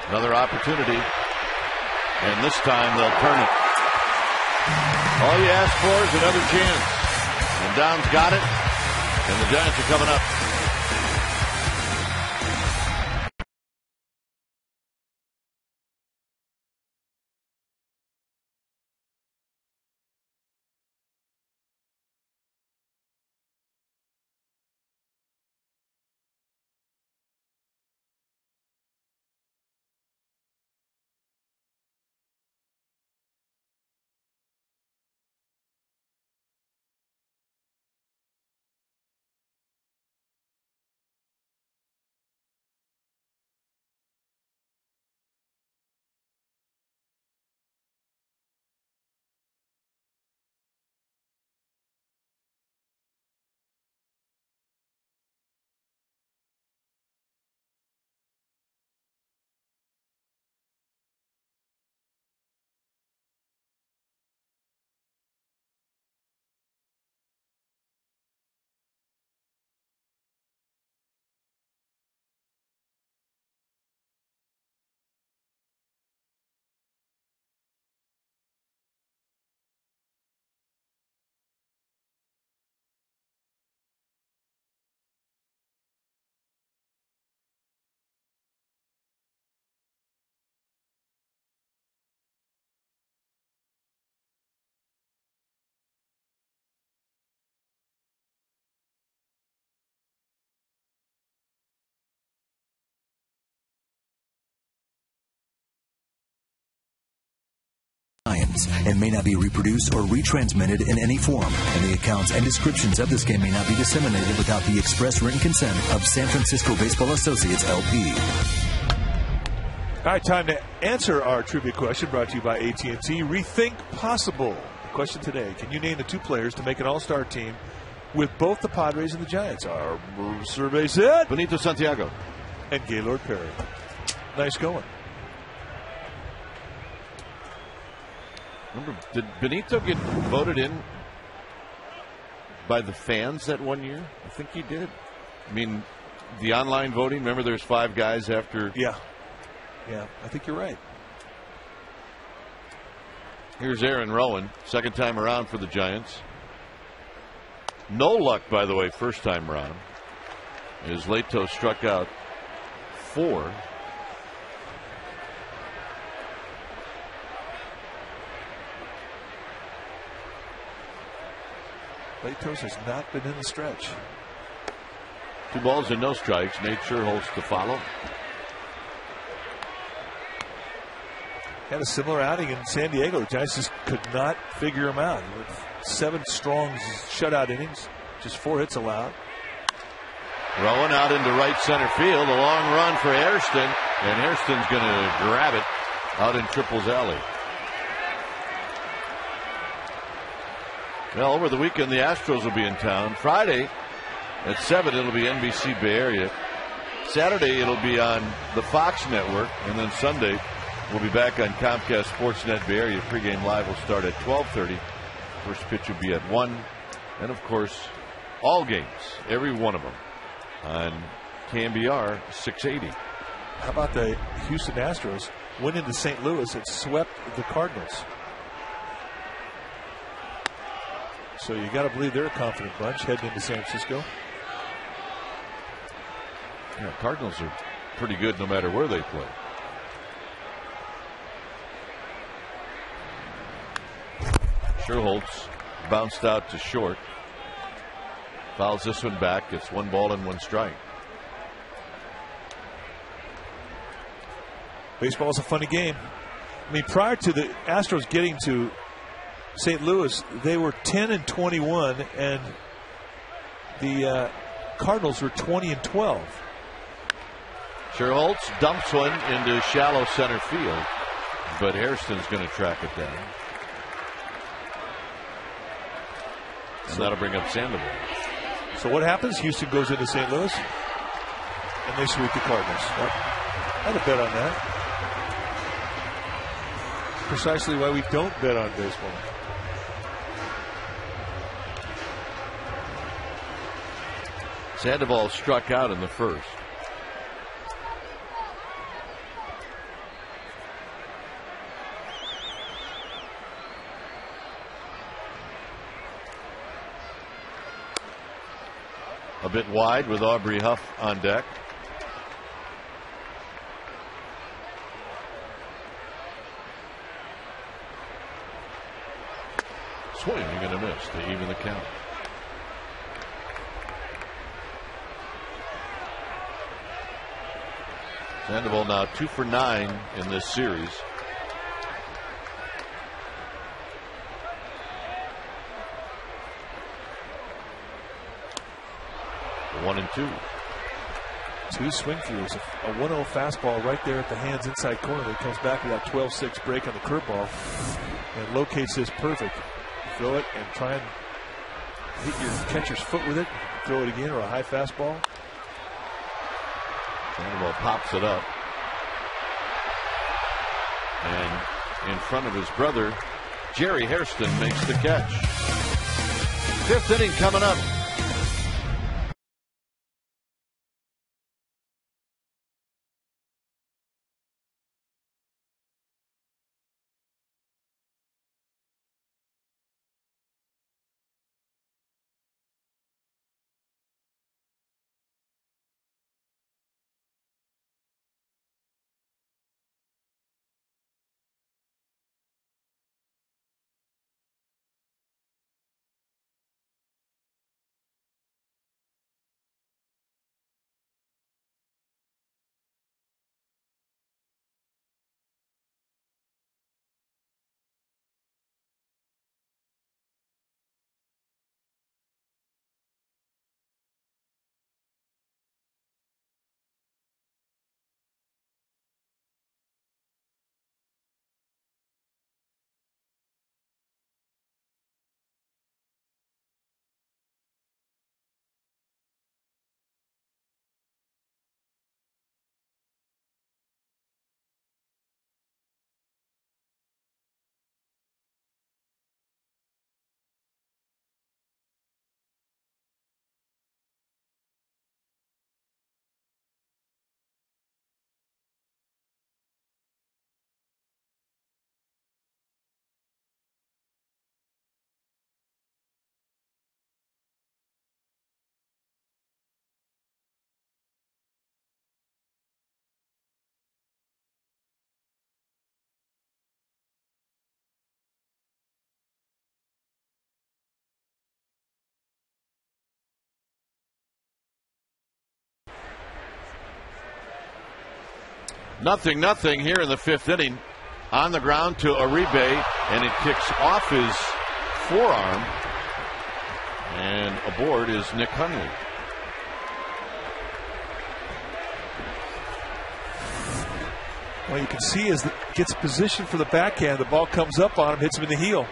Another opportunity, and this time they'll turn it. All you ask for is another chance, and Downs got it, and the Giants are coming up. license and may not be reproduced or retransmitted in any form, and the accounts and descriptions of this game may not be disseminated without the express written consent of San Francisco Baseball Associates, LP. All right, time to answer our trivia question brought to you by AT&T. Rethink Possible. The question today, can you name the 2 players to make an all-star team with both the Padres and the Giants? Our survey said Benito Santiago and Gaylord Perry. Nice going. Remember, did Benito get voted in by the fans that one year? I think he did. I mean, the online voting, remember there's 5 guys after. Yeah, I think you're right. Here's Aaron Rowan, second time around for the Giants. No luck, by the way, first time around. As Leto struck out 4. Letos has not been in the stretch. 2 balls and no strikes. Nate Sherholtz to follow. Had a similar outing in San Diego. The Giants just could not figure him out. 7 strong shutout innings, just 4 hits allowed. Rowan out into right center field. A long run for Hairston, and Hairston's going to grab it out in Triples Alley. Well, over the weekend, the Astros will be in town. Friday at 7, it'll be NBC Bay Area. Saturday, it'll be on the Fox network. And then Sunday, we'll be back on Comcast Sportsnet Bay Area. Pregame live will start at 12:30. First pitch will be at 1. And, of course, all games, every one of them, on KMBR 680. How about the Houston Astros went into St. Louis and swept the Cardinals? So you got to believe they're a confident bunch heading into San Francisco. Yeah, Cardinals are pretty good no matter where they play. Sherholtz bounced out to short. Fouls this one back. It's 1 ball and 1 strike. Baseball is a funny game. I mean, prior to the Astros getting to St. Louis, they were 10-21, and the Cardinals were 20-12. Sherholtz dumps one into shallow center field, but Hairston's going to track it down. And that'll bring up Sandoval. So what happens? Houston goes into St. Louis, and they sweep the Cardinals. I'd have bet on that. Precisely why we don't bet on baseball. Sandoval struck out in the first. A bit wide with Aubrey Huff on deck. Swinging and a miss to even the count. Sandoval now 2 for 9 in this series. One and 2. 2 swing throughs. A 1-0 fastball right there at the hands inside corner that comes back with that 12-6 break on the curveball and locates this perfect. Throw it and try and hit your catcher's foot with it. Throw it again, or a high fastball. Sandoval pops it up. And in front of his brother, Jerry Hairston makes the catch. 5th inning coming up. 0-0 here in the 5th inning. On the ground to Uribe, and it kicks off his forearm. And aboard is Nick Hundley. Well, you can see as it gets positioned for the backhand, the ball comes up on him, hits him in the heel.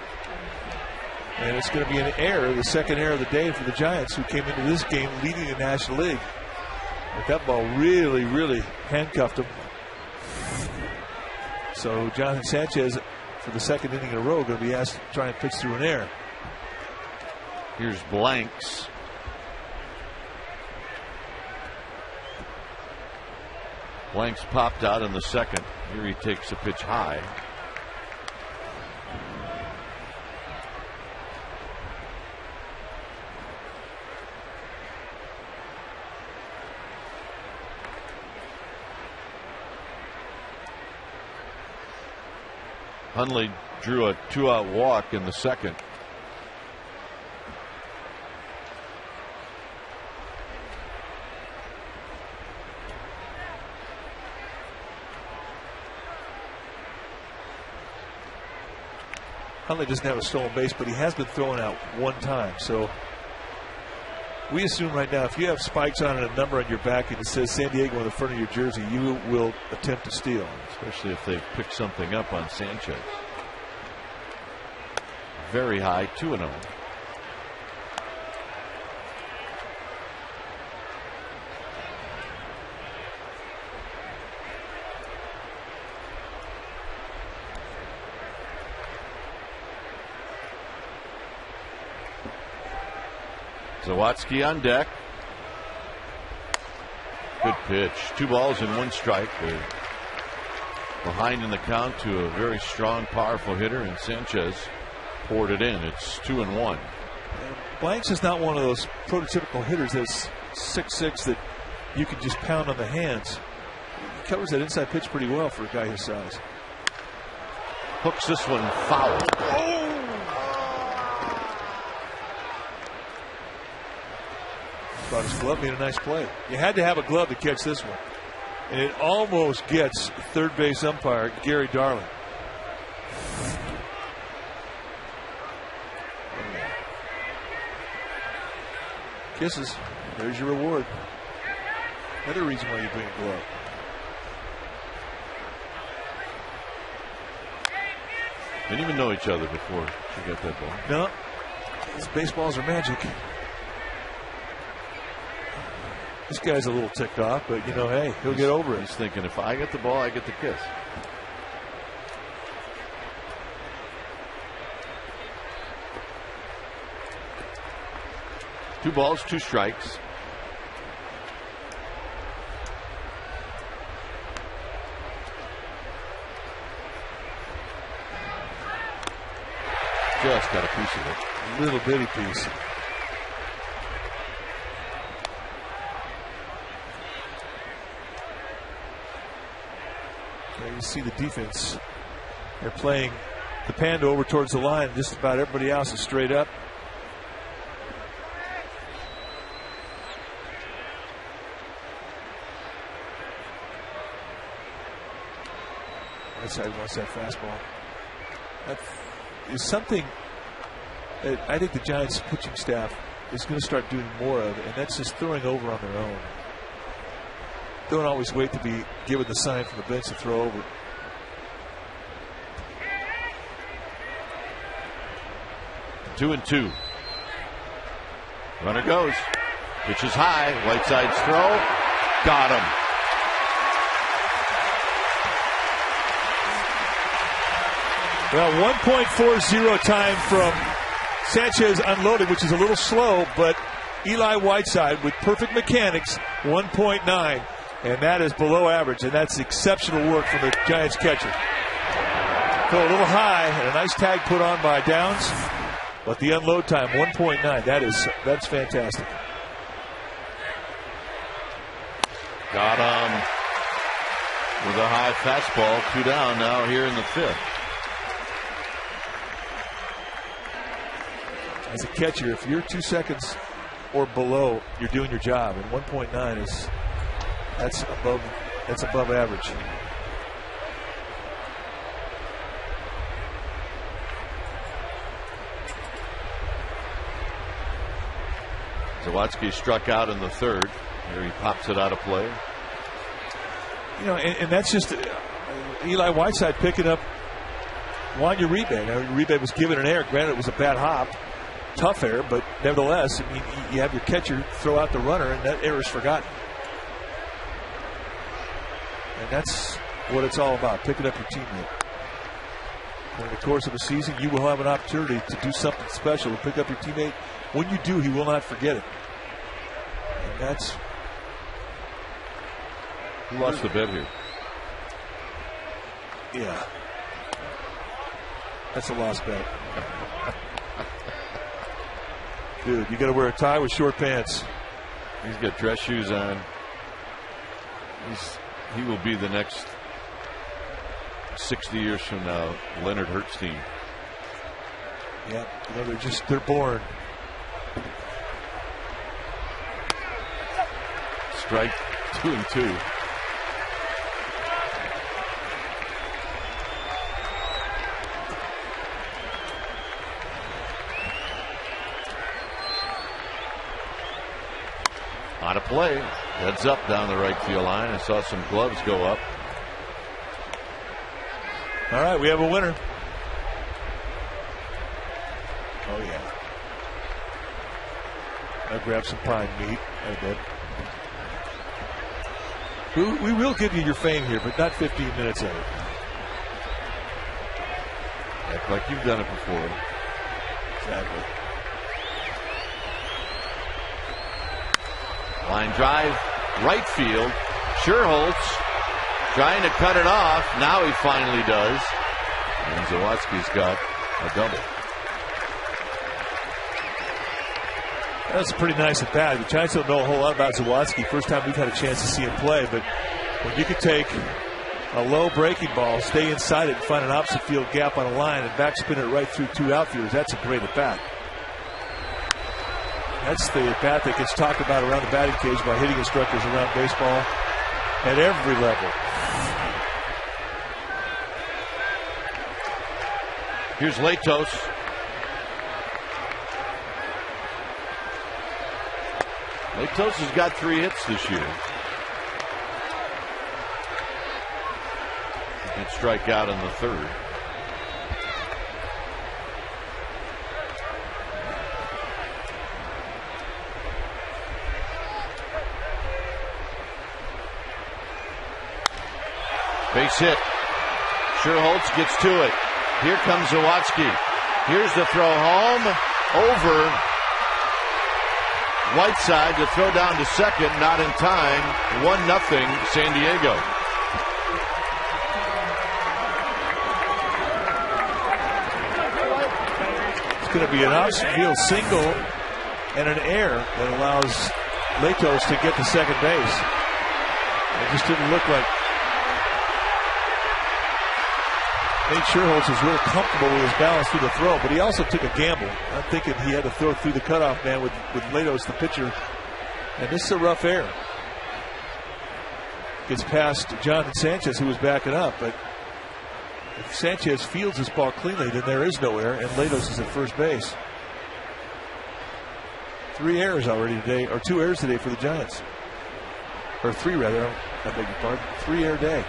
And it's going to be an error, the second error of the day for the Giants, who came into this game leading the National League. But that ball really, really handcuffed him. So Jonathan Sanchez, for the second inning in a row, going to be asked to try and pitch through an error. Here's Blanks. Blanks popped out in the second. Here he takes a pitch high. Hundley drew a 2-out walk in the second. Hundley doesn't have a stolen base, but he has been thrown out one time. So we assume right now, if you have spikes on and a number on your back and it says San Diego on the front of your jersey, you will attempt to steal. Especially if they pick something up on Sanchez. Very high, 2-0. Zawatsky on deck. Good pitch. 2 balls and 1 strike. They're behind in the count to a very strong, powerful hitter, and Sanchez poured it in. It's 2-1. Blanks is not one of those prototypical hitters that's 6'6" that you can just pound on the hands. He covers that inside pitch pretty well for a guy his size. Hooks this one foul. Brought his glove, made a nice play. You had to have a glove to catch this one. And it almost gets third base umpire Gary Darling. Kisses. There's your reward. Another reason why you bring a glove. Didn't even know each other before she got that ball. No. These baseballs are magic. This guy's a little ticked off, but you know, hey, he'll get over it. He's thinking, if I get the ball, I get the kiss. Two balls, 2 strikes. Just got a piece of it. Little bitty piece. There you see the defense. They're playing the panda over towards the line. Just about everybody else is straight up. Right side wants that fastball. That is something that I think the Giants pitching staff is going to start doing more of, and that's just throwing over on their own. Don't always wait to be given the sign from the bench to throw over. Two and 2. Runner goes. Pitches high. Whiteside's throw. Got him. Well, 1.40 time from Sanchez unloading, which is a little slow, but Eli Whiteside with perfect mechanics, 1.9. And that is below average, and that's exceptional work from the Giants catcher. Throw a little high, and a nice tag put on by Downs. But the unload time, 1.9. That's fantastic. Got him with a high fastball. 2 down now here in the 5th. As a catcher, if you're 2 seconds or below, you're doing your job. And 1.9 is that's above average. Zawatsky struck out in the third. Here he pops it out of play. You know, and that's just Eli Whiteside picking up Wanya Uribe. Now, Uribe was given an error. Granted, it was a bad hop, tough error, but nevertheless, I mean, you have your catcher throw out the runner, and that error is forgotten. And that's what it's all about, picking up your teammate. During the course of a season, you will have an opportunity to do something special, to pick up your teammate. When you do, he will not forget it. And that's... Who lost the bet here? Yeah. That's a lost bet. Dude, you got to wear a tie with short pants. He's got dress shoes on. He will be the next 60 years from now, Leonard Hertzstein. Yeah, you know, they're born. Strike 2-2. Out of play. Heads up down the right field line. I saw some gloves go up. All right, we have a winner. Oh, yeah. I grabbed some pine meat. I did. We will give you your fame here, but not 15 minutes of it. Act like you've done it before. Exactly. Line drive, right field. Sherholtz trying to cut it off. Now he finally does. And Zawatsky's got a double. That's pretty nice at bat. The Giants don't know a whole lot about Zawatsky. First time we've had a chance to see him play, but when you can take a low breaking ball, stay inside it, and find an opposite field gap on a line and backspin it right through two outfielders, that's a great at bat. That's the at bat that gets talked about around the batting cage by hitting instructors around baseball at every level. Here's Latos. Latos has got 3 hits this year. He did strike out in the third. Base hit. Sherholtz gets to it. Here comes Zawatsky. Here's the throw home. Over. Whiteside to throw down to second. Not in time. 1-0 San Diego. It's going to be an outfield single and an error that allows Latos to get to second base. It just didn't look like Nate Sherholtz is really comfortable with his balance through the throw, but he also took a gamble. I'm thinking he had to throw through the cutoff man with Latos, the pitcher. And this is a rough error. Gets past Jonathan Sanchez, who was backing up, but if Sanchez fields this ball cleanly, then there is no error, and Latos is at first base. 3 errors already today, or 2 errors today for the Giants. Or 3 rather, I beg your pardon. 3 error day.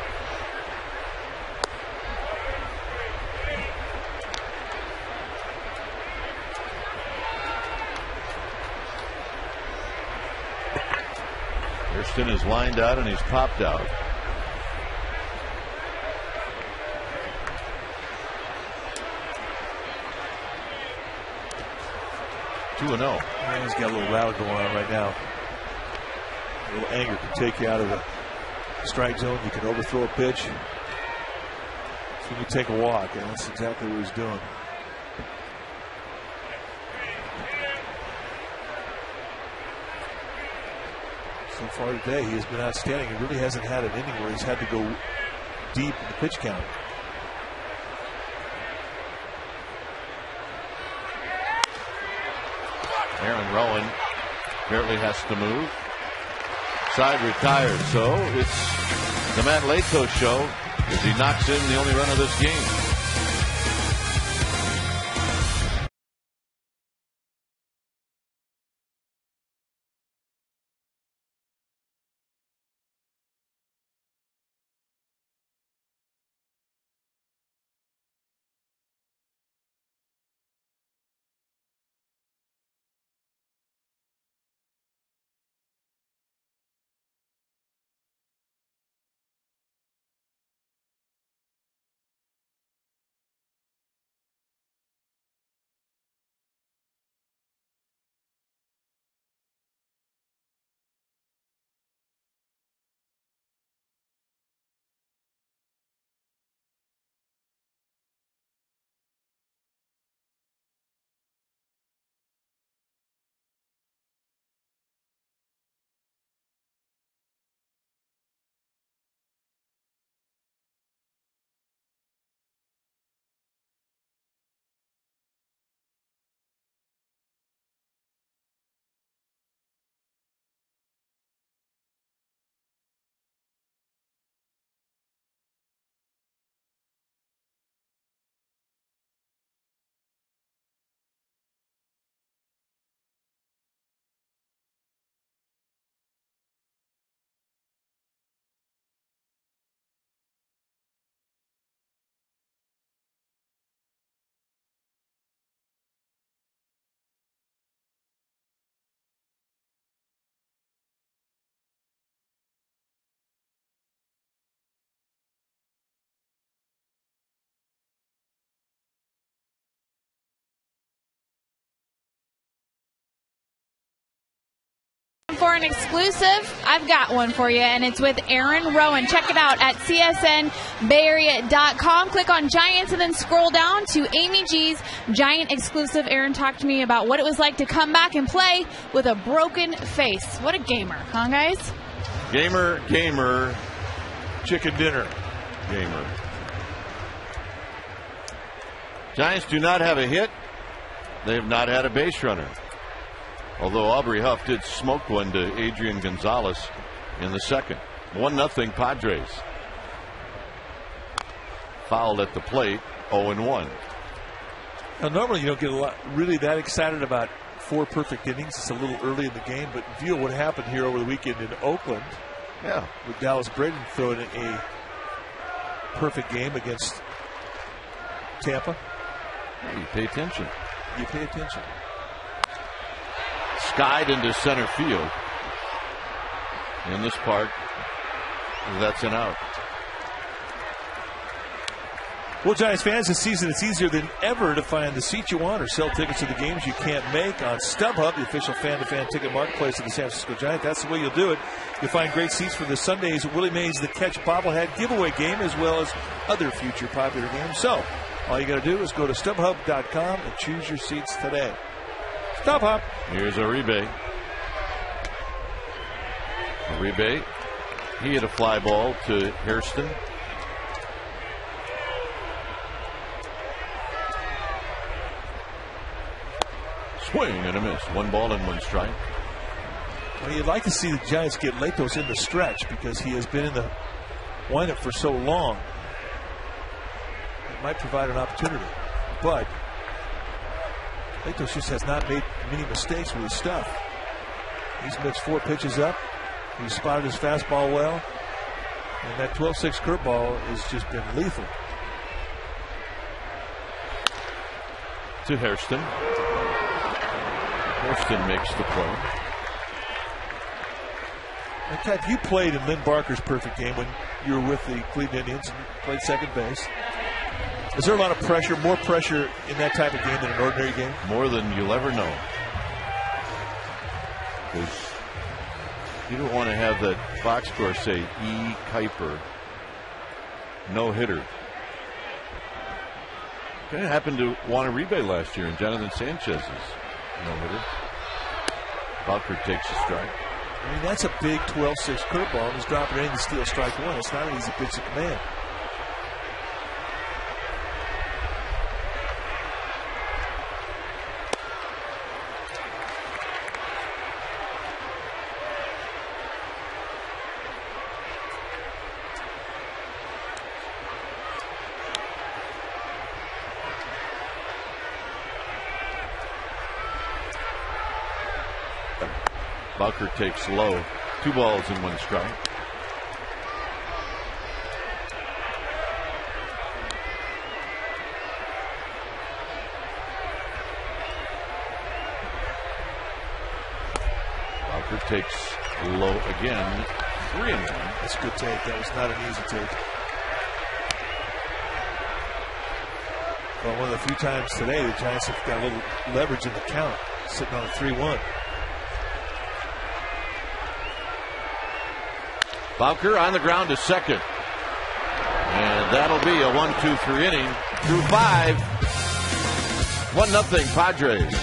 Hairston is lined out and he's popped out. Two and 0. He's got a little row going on right now. A little anger can take you out of the strike zone. You can overthrow a pitch. So you take a walk, and that's exactly what he's doing. So far today, he has been outstanding. He really hasn't had an inning where he's had to go deep in the pitch count. Aaron Rowan apparently has to move. Side retired, so it's the Matt Latos show as he knocks in the only run of this game. for an exclusive? I've got one for you, and it's with Aaron Rowan. Check it out at csnbayarea.com. Click on Giants and then scroll down to Amy G's Giant exclusive. Aaron talked to me about what it was like to come back and play with a broken face. What a gamer, huh, guys? Gamer, Chicken dinner. gamer. Giants do not have a hit. They have not had a base runner. Although Aubrey Huff did smoke one to Adrian Gonzalez in the second. 1-0 Padres. Fouled at the plate, 0-1. Now, normally you don't get really that excited about 4 perfect innings. It's a little early in the game, but view what happened here over the weekend in Oakland. Yeah. With Dallas Braden throwing a perfect game against Tampa. You pay attention. You pay attention. Skied into center field. In this part, that's an out. Well, Giants fans, this season it's easier than ever to find the seat you want or sell tickets to the games you can't make on StubHub, the official fan-to-fan ticket marketplace of the San Francisco Giants. That's the way you'll do it. You'll find great seats for the Sunday's Willie Mays The Catch bobblehead giveaway game, as well as other future popular games. So, all you got to do is go to StubHub.com and choose your seats today. StubHub. Here's Uribe. Uribe. He hit a fly ball to Hairston. Swing and a miss. 1 ball and 1 strike. Well, you'd like to see the Giants get Latos in the stretch because he has been in the windup for so long. It might provide an opportunity. But Latos just has not made many mistakes with his stuff. He's mixed 4 pitches up. He's spotted his fastball well. And that 12-6 curveball has just been lethal. To Hairston. Hairston makes the play. In fact, you played in Lynn Barker's perfect game when you were with the Cleveland Indians and played second base. Is there a lot of pressure, more pressure in that type of game than an ordinary game? More than you'll ever know. Because you don't want to have that box score say E. Kuiper, no hitter. That happened to Juan Uribe last year and Jonathan Sanchez's no hitter. Butker takes a strike. I mean, that's a big 12-6 curveball. He's dropping it in to steal strike 1. It's not an easy pitch to command. Butker takes low. 2 balls and 1 strike. Butker takes low again. 3-1. That's a good take. That was not an easy take. Well, one of the few times today the Giants have got a little leverage in the count, sitting on a 3-1. Bowker on the ground to second. And that'll be a 1-2-3 inning through 5. 1-0 Padres.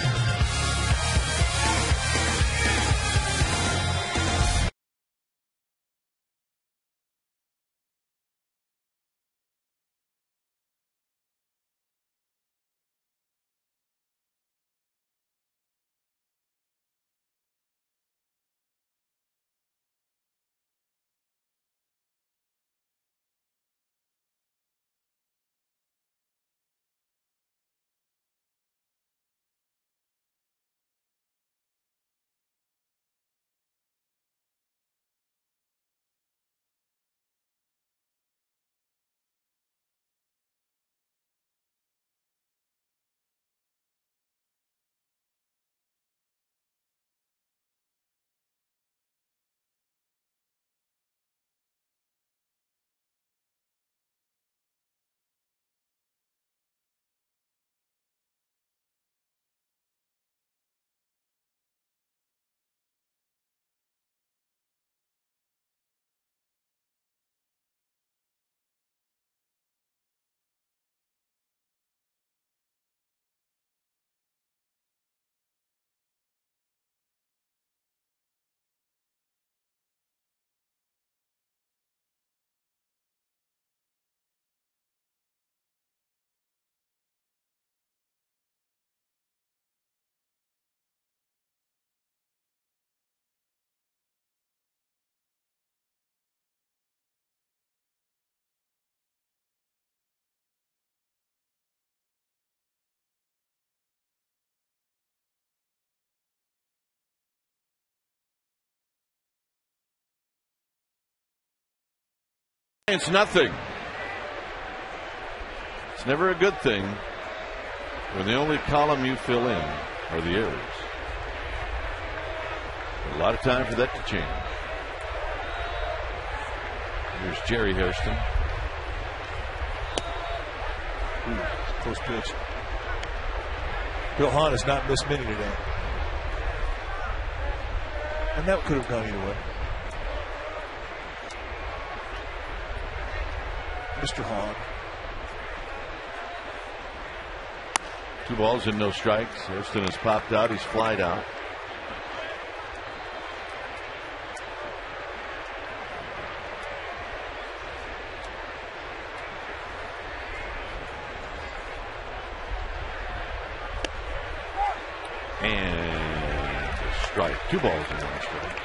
It's nothing. It's never a good thing when the only column you fill in are the errors. A lot of time for that to change. Here's Jerry Hairston. Close pitch. Bill Hahn has not missed many today. And that could have gone either way. Mr. Hahn. 2 balls and no strikes. Hairston has popped out. He's flied out. And a strike. 2 balls and 1 strike.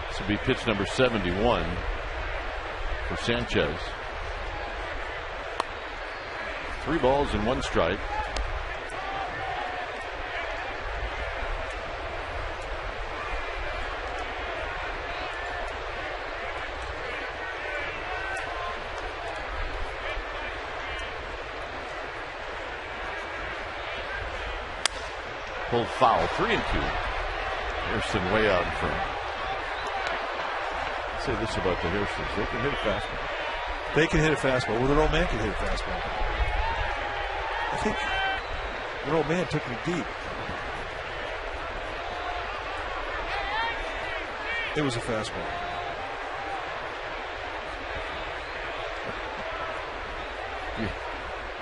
This will be pitch number 71 for Sanchez. 3 balls and 1 strike. Pulled foul. 3-2. Hairston way out in front. I'll say this about the Hairstons. They can hit a fastball. They can hit a fastball. Well, their old man can hit a fastball. I think their old man took me deep. It was a fastball.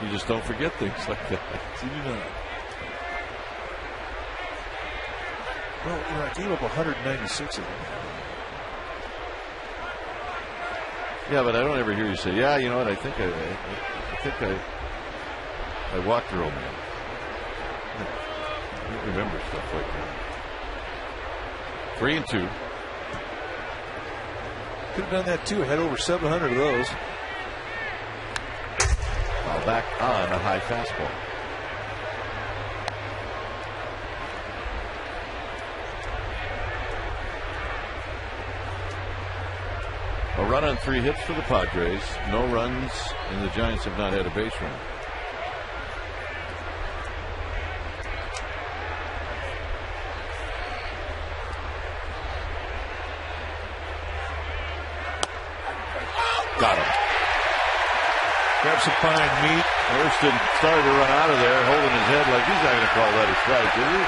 You just don't forget things like that. You do not. Well, you know, I gave up 196 of them. Yeah, but I don't ever hear you say, "Yeah, you know what? I think I walked the old man." You remember stuff like that. 3-2. Could have done that too. I had over 700 of those. Foul back on a high fastball. A run on 3 hits for the Padres. No runs, and the Giants have not had a base run. Got him. Grab some fine meat. Hairston started to run out of there, holding his head like he's not going to call that a strike, is he?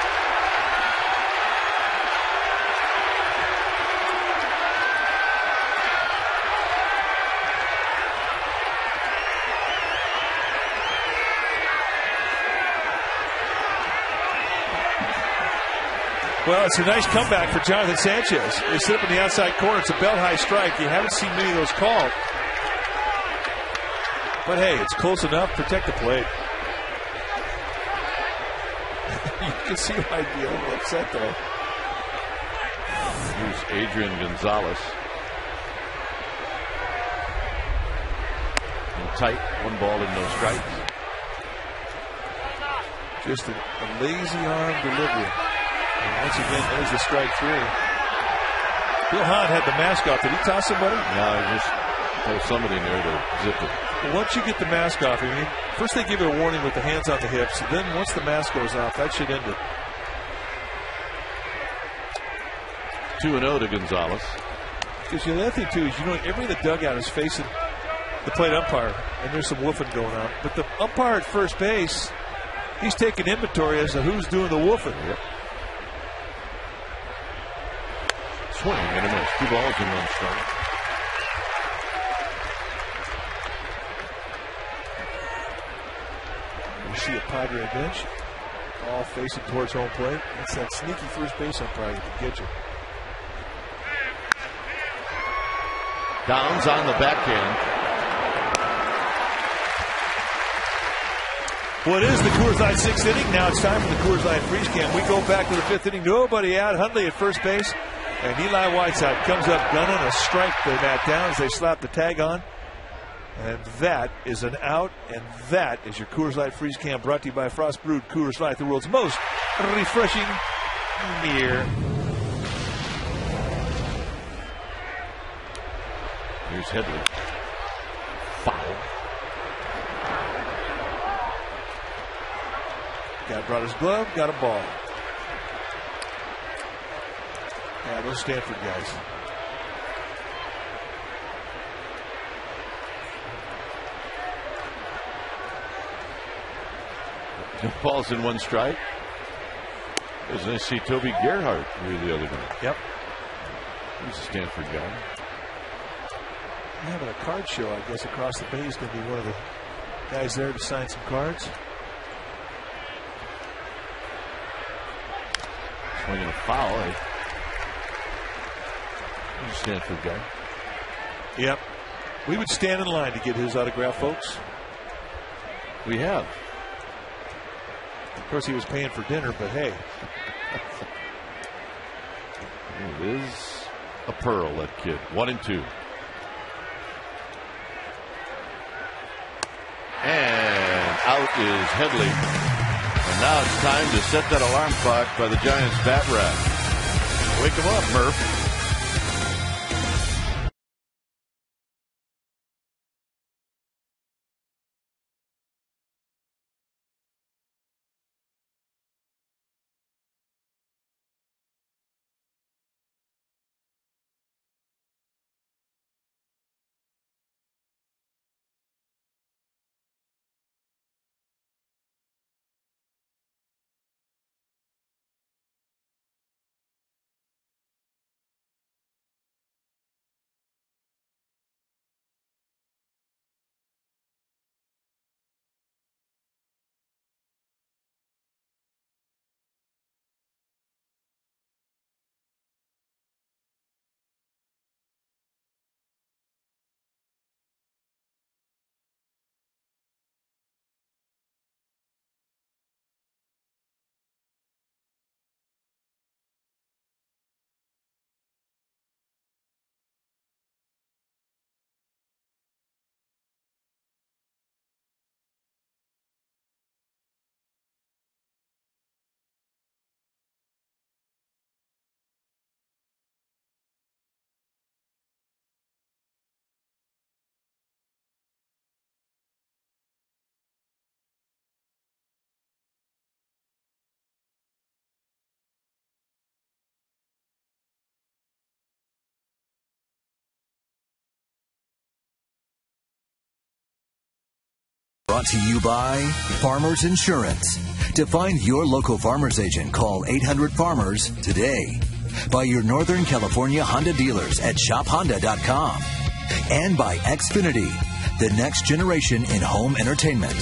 Well, it's a nice comeback for Jonathan Sanchez. They sit up in the outside corner. It's a belt-high strike. You haven't seen many of those called. But, hey, it's close enough. Protect the plate. You can see why I'd be a little upset, though. Here's Adrian Gonzalez. And tight. 1 ball and no strikes. Just a lazy arm delivery. And once again, there's the strike 3. Bill Hahn had the mask off. Did he toss somebody? No, he just told somebody in there to zip it. Well, once you get the mask off, I mean, first they give it a warning with the hands on the hips. Then once the mask goes off, that should end it. 2-0 to Gonzalez. Because the other thing, too, is everybody in the dugout is facing the plate umpire, and there's some woofing going on. But the umpire at first base, he's taking inventory as to who's doing the woofing. Yep. Swing and a miss. 2 balls and 1 strike. You see a Padre bench, all facing towards home plate. That's that sneaky first base umpire that can get you. Downs on the backhand. Well, it is the Coors Light 6th inning. Now it's time for the Coors Light Freeze Cam. We go back to the 5th inning. Nobody out. Hundley at first base. And Eli Whiteside comes up gunning a strike to Matt down as they slap the tag on. And that is an out. And that is your Coors Light Freeze Cam, brought to you by Frost Brewed Coors Light, the world's most refreshing near. Here's Headley. Foul. Guy brought his glove, got a ball. Yeah, those Stanford guys. Ball's in one strike. As I see Toby Gerhardt here the other day. Yep. He's a Stanford guy. Having a card show, I guess, across the bay. He's going to be one of the guys there to sign some cards. Swinging a foul. He's a Stanford guy. Yep. We would stand in line to get his autograph, folks. We have. Of course, he was paying for dinner, but hey. It is a pearl, that kid. 1-2. And out is Headley. And now it's time to set that alarm clock by the Giants bat rack. Wake him up, Murph. Brought to you by Farmers Insurance. To find your local Farmers agent, call 800-FARMERS today. By your Northern California Honda dealers at shophonda.com. And by Xfinity, the next generation in home entertainment.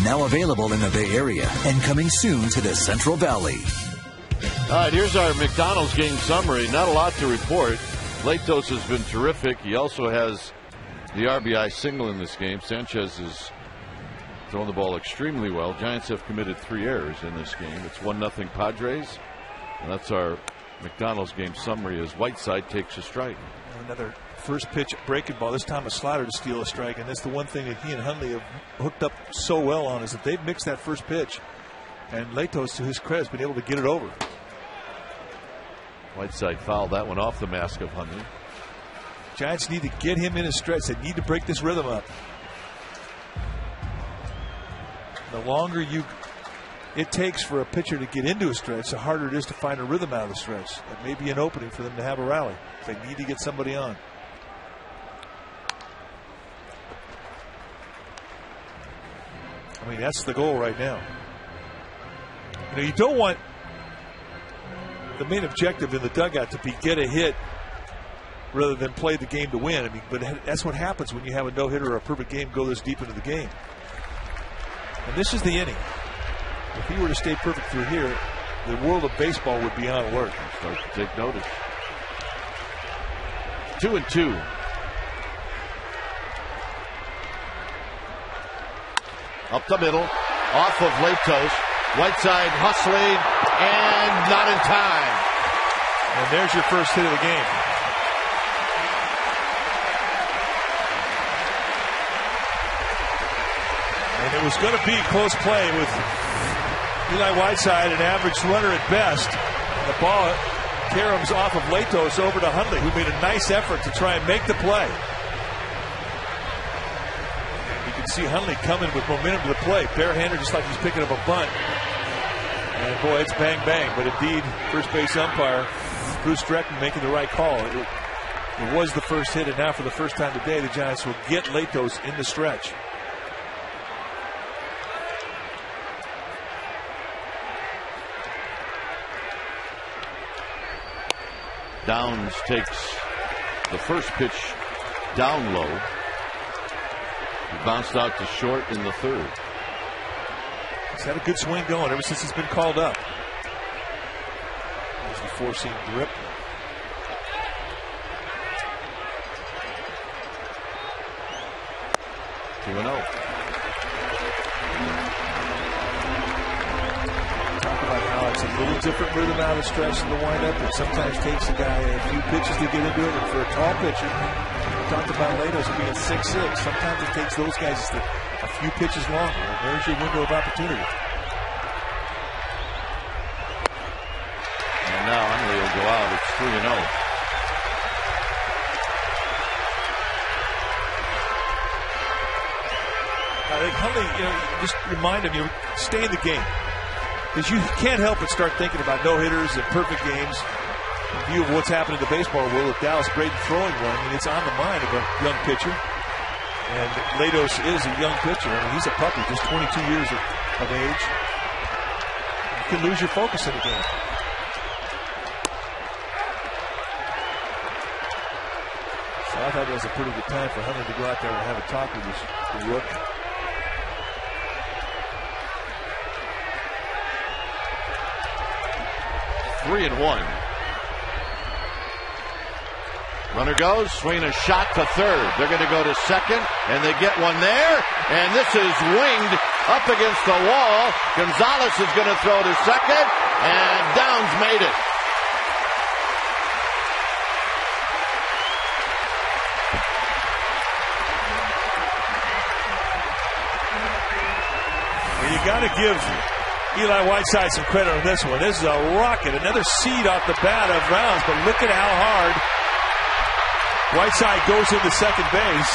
Now available in the Bay Area and coming soon to the Central Valley. All right, here's our McDonald's game summary. Not a lot to report. Latos has been terrific. He also has the RBI single in this game. Sanchez is throwing the ball extremely well. Giants have committed 3 errors in this game. It's 1-0 Padres. And that's our McDonald's game summary as Whiteside takes a strike. Another first pitch breaking ball. This time a slider to steal a strike. And that's the one thing that he and Hundley have hooked up so well on, is that they've mixed that first pitch. And Latos, to his credit, has been able to get it over. Whiteside fouled that one off the mask of Hundley. Giants need to get him in a stretch. They need to break this rhythm up. The longer it takes for a pitcher to get into a stretch, the harder it is to find a rhythm out of the stretch. That may be an opening for them to have a rally. They need to get somebody on. I mean, that's the goal right now. You know, you don't want the main objective in the dugout to be get a hit rather than play the game to win. I mean, but that's what happens when you have a no-hitter or a perfect game go this deep into the game. And this is the inning. If he were to stay perfect through here, the world of baseball would be on alert. Start to take notice. 2-2. Up the middle, off of Latos. Whiteside hustling, and not in time. And there's your first hit of the game. And it was going to be close play with Eli Whiteside, an average runner at best. And the ball caroms off of Latos over to Hundley, who made a nice effort to try and make the play. You can see Hundley coming with momentum to the play. Barehander just like he's picking up a bunt. And boy, it's bang, bang. But indeed, first base umpire, Bruce Streckman, making the right call. It was the first hit, and now for the first time today, the Giants will get Latos in the stretch. Downs takes the first pitch down low. He bounced out to short in the third. He's had a good swing going ever since he's been called up. There's the four-seam grip. Talk about how it's a little different rhythm out of stretch than the windup. It sometimes takes a guy a few pitches to get into it. And for a tall pitcher, we talked about Latos being 6'6". Sometimes it takes those guys just a few pitches longer. There's your window of opportunity. And now Hundley will go out. It's 3-0. I think Hundley, just remind him, stay in the game. Because you can't help but start thinking about no-hitters and perfect games. In view of what's happened in the baseball world with Dallas Braden throwing one, it's on the mind of a young pitcher. And Latos is a young pitcher. He's a puppy, just 22 years of age. You can lose your focus in a game. So I thought it was a pretty good time for Hundley to go out there and have a talk with the rookie. Three and one. Runner goes, swinging a shot to third. They're going to go to second, and they get one there. And this is winged up against the wall. Gonzalez is going to throw to second, and Downs made it. Well, you got to give Eli Whiteside some credit on this one. This is a rocket, another seed off the bat of Rounds, but look at how hard Whiteside goes into second base.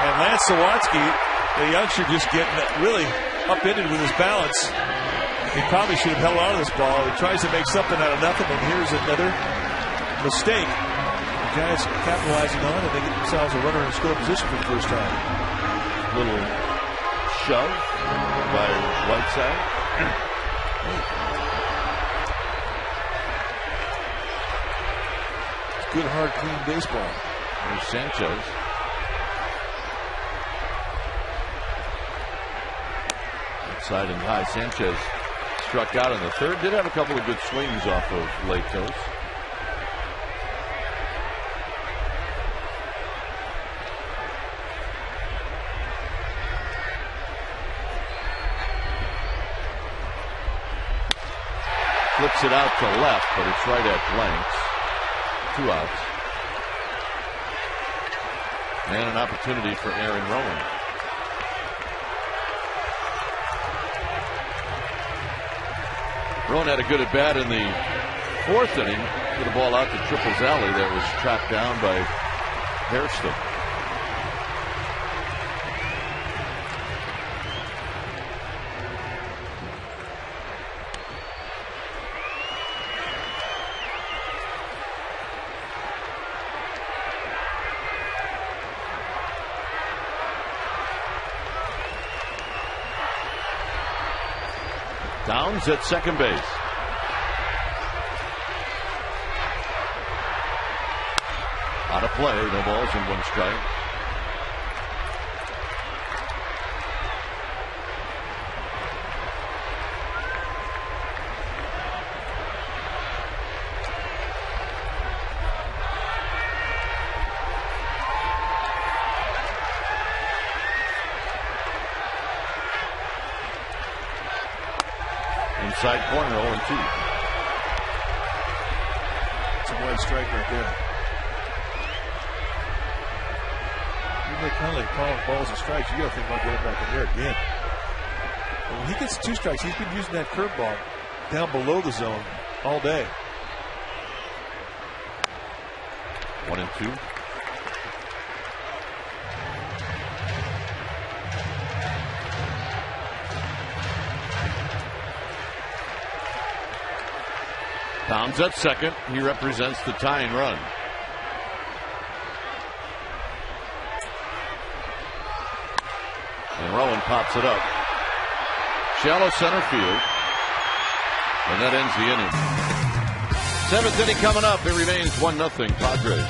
And Lance Sawatsky, the youngster, just getting really upended with his balance. He probably should have held on to this ball. He tries to make something out of nothing, and here's another mistake. The Giants capitalizing on, and they get themselves a runner in score position for the first time. Little shove by Whiteside. It's good, hard, clean baseball. There's Sanchez. Outside and high. Sanchez struck out in the third. Did have a couple of good swings off of Latos. Flips it out to left, but it's right at blanks. 2 outs. And an opportunity for Aaron Rowan. Rowan had a good at bat in the fourth inning. Get a ball out to Triples Alley that was tracked down by Hairston. Downs at second base. Out of play, no balls and 1 strike. Inside corner, 0-2. It's a wide strike right there. You make Hundley calling balls and strikes, you got to think about getting back in there again. When he gets 2 strikes, he's been using that curveball down below the zone all day. 1-2. Tom's at second. He represents the tying run. And Rowan pops it up. Shallow center field. And that ends the inning. 7th inning coming up. It remains 1-0 Padres.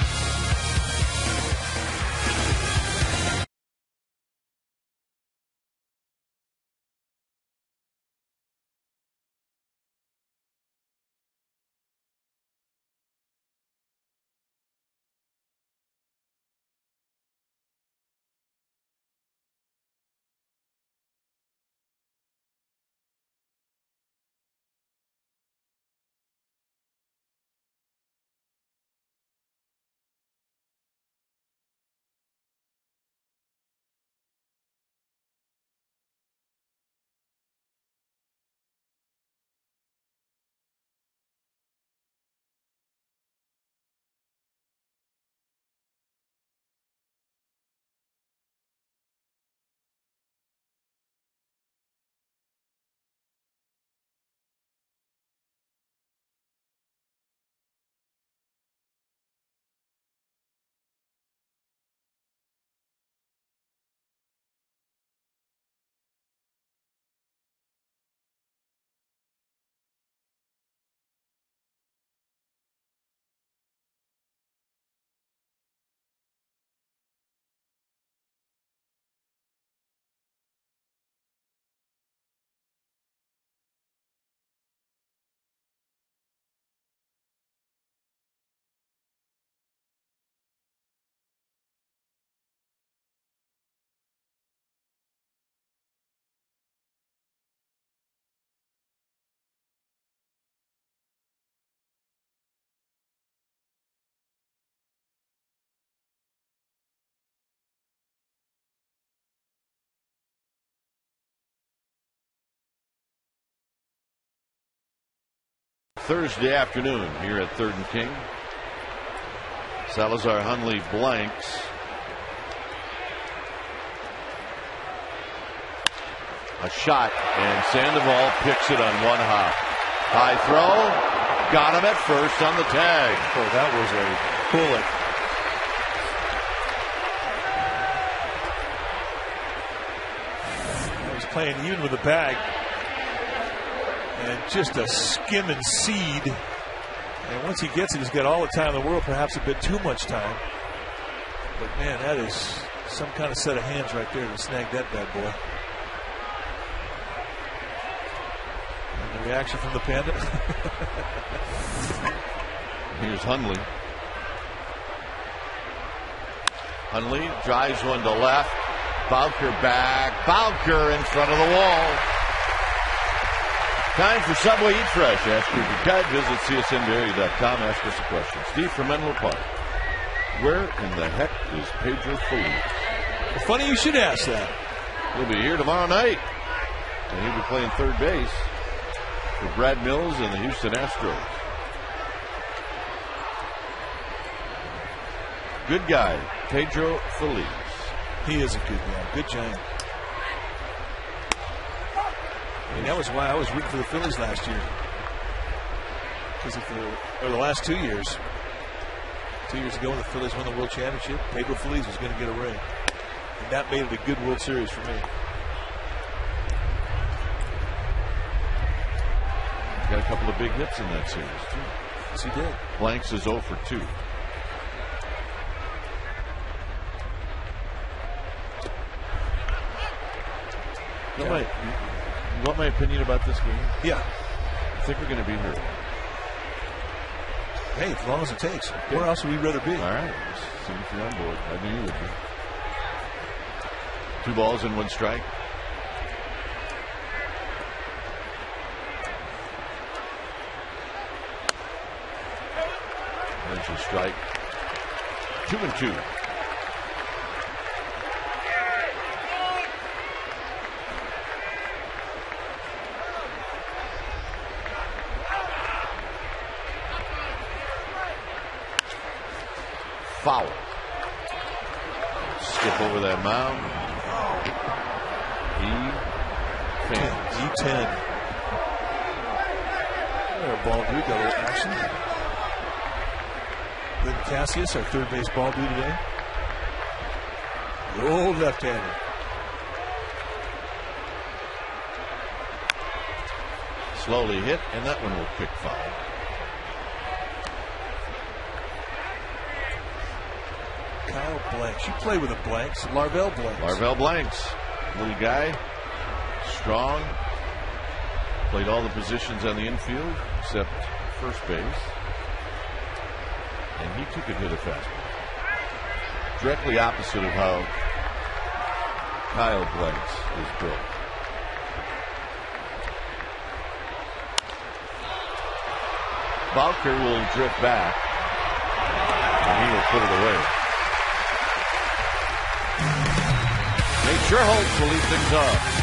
Thursday afternoon here at 3rd and King. Salazar Hunley blanks. A shot, and Sandoval picks it on one hop. High throw. Got him at first on the tag. Oh, that was a bullet. He was playing even with the bag. And just a skimming seed. And once he gets it, he's got all the time in the world, perhaps a bit too much time. But man, that is some kind of set of hands right there to snag that bad boy. And the reaction from the Panda. Here's Hunley. Hunley drives one to left. Bowker back. Bowker in front of the wall. Time for Subway Eat Fresh. Ask your guide. Visit csndairy.com. Ask us a question. Steve from Menlo Park. Where in the heck is Pedro Feliz? Well, funny you should ask that. He'll be here tomorrow night. And he'll be playing third base for Brad Mills and the Houston Astros. Good guy, Pedro Feliz. He is a good guy. Good Giant. I mean, that was why I was rooting for the Phillies last year. Because the last 2 years. 2 years ago when the Phillies won the World Championship, Pedro Feliz was going to get a ring. And that made it a good World Series for me. Got a couple of big hits in that series, too. Yes, he did. Blanks is 0 for 2. You want my opinion about this game? Yeah. I think we're going to be hurt. Hey, as long as it takes. Okay. Where else would we rather be? All right. See if you're on board. I knew you would be. 2 balls and 1 strike. There's a strike. 2-2. foul. Skip over that mound. E10. There, ball dude, got a little action. Then Cassius, our third base ball dude today. The old left-hander. Slowly hit, and that one will pick foul. Kyle Blanks. You play with the Blanks. Larvell Blanks. Larvell Blanks. Little guy. Strong. Played all the positions on the infield except first base. And he too could hit a fastball. Directly opposite of how Kyle Blanks is built. Bowker will drift back, and he will put it away. Nate Sherholtz will lead things off.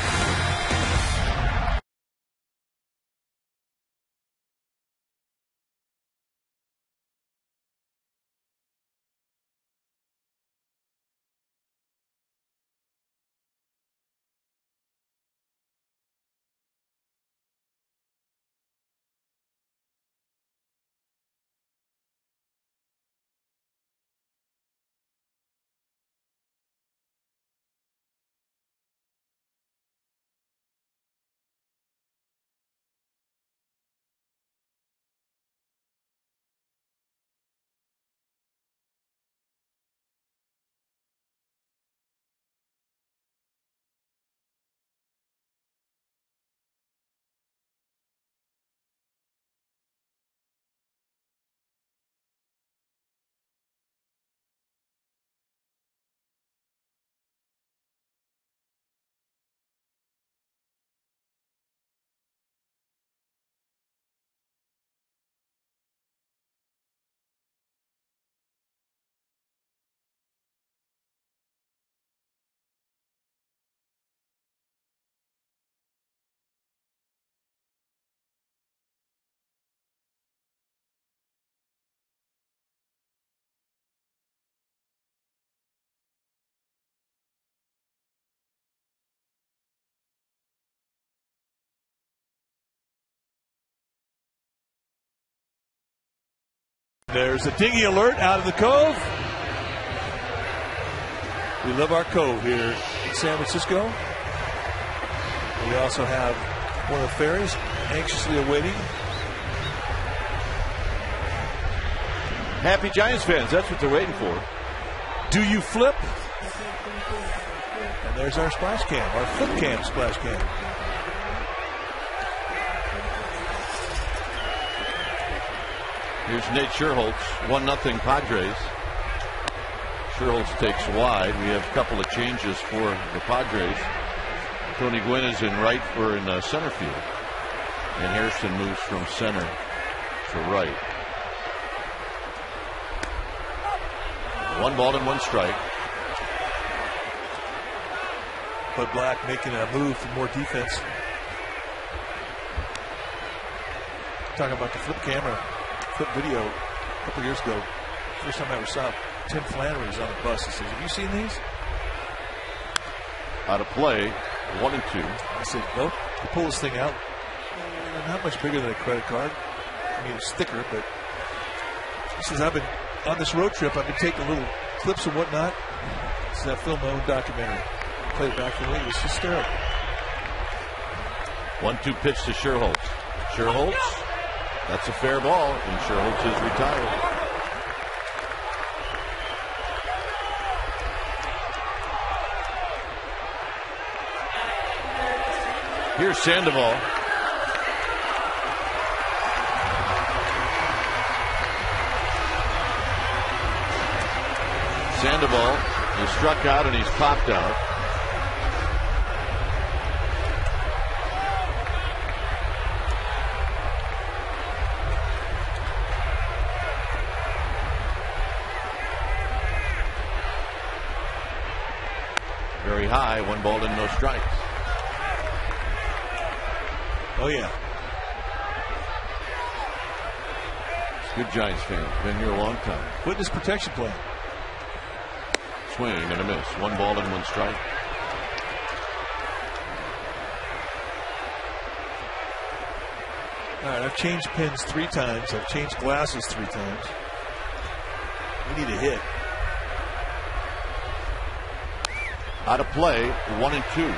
There's a dinghy alert out of the cove. We love our cove here in San Francisco. We also have one of the ferries anxiously awaiting. Happy Giants fans, that's what they're waiting for. Do you flip? And there's our splash cam, our flip cam splash cam. Here's Nate Sherholtz, 1-0 Padres. Sherholtz takes wide. We have a couple of changes for the Padres. Tony Gwynn is in right or in center field. And Harrison moves from center to right. 1 ball and 1 strike. Bud Black making a move for more defense. Talking about the flip camera. Flip video a couple years ago. First time I ever saw Tim Flannery's on the bus. He says, "Have you seen these?" Out of play, 1 and 2. I said, "Nope." You pull this thing out. Not much bigger than a credit card. I mean, it's thicker, but he says, "I've been on this road trip. I've been taking little clips and whatnot." He says, "I filmed my own documentary. I played it back for me. It was hysterical." 1-2 pitch to Sherholtz. Sherholtz. That's a fair ball, and Sherholtz is retired. Here's Sandoval. Sandoval is struck out and he's popped out. Very high, 1 ball and no strikes. Oh, yeah. It's a good Giants fan. Been here a long time. Witness protection plan. swing and a miss. 1 ball and 1 strike. All right, I've changed pins 3 times. I've changed glasses 3 times. We need a hit. Out of play, 1 and 2.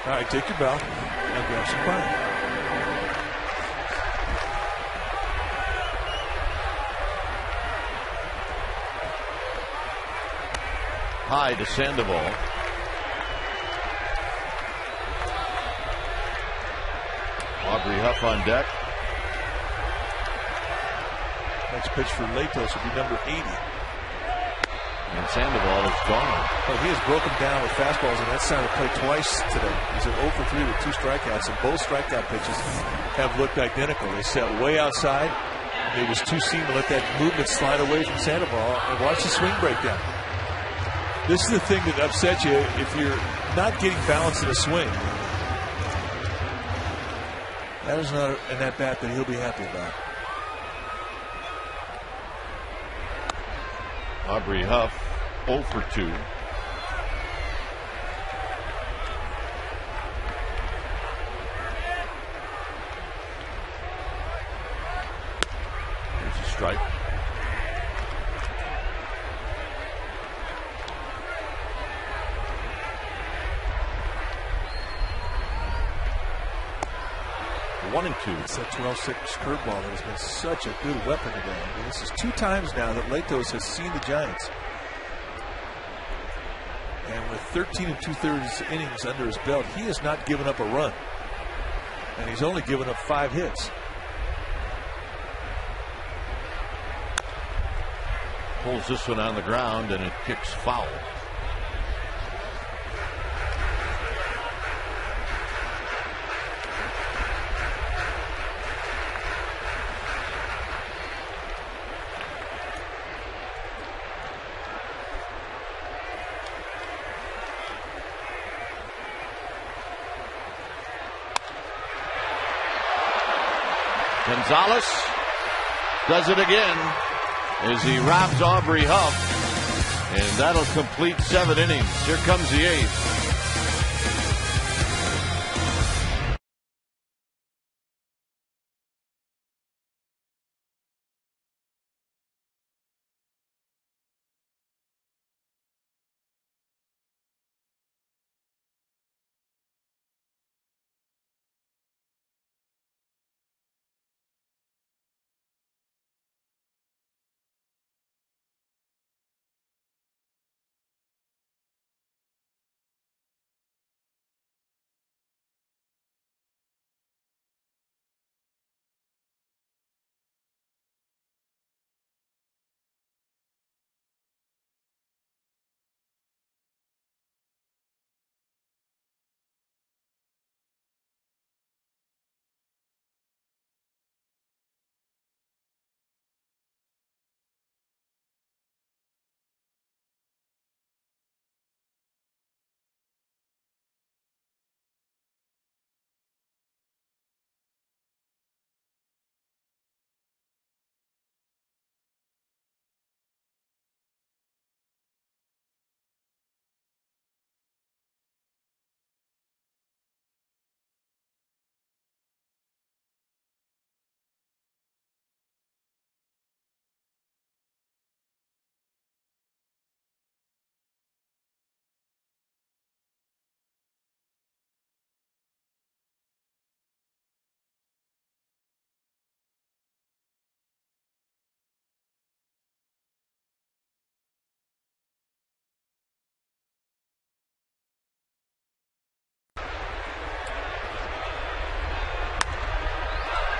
All right, take your bow and grab some pie. High to Sandoval. Aubrey Huff on deck. Next pitch for Latos will be number 80. And Sandoval is gone. Oh, he has broken down with fastballs, and that's sounded play twice today. He's at 0 for 3 with 2 strikeouts, and both strikeout pitches have looked identical. They set way outside. It was too seam to let that movement slide away from Sandoval, and watch the swing break down. This is the thing that upsets you if you're not getting balance in a swing. That is not an at-bat that he'll be happy about. Aubrey Huff, 0 for 2. There's a strike. One and 2. It's that 12-6 curveball that has been such a good weapon today. I mean, this is 2 times now that Latos has seen the Giants. And with 13 2/3 innings under his belt, he has not given up a run. And he's only given up 5 hits. Pulls this one on the ground and it kicks foul. Gonzalez does it again as he robs Aubrey Huff, and that'll complete 7 innings. Here comes the 8th.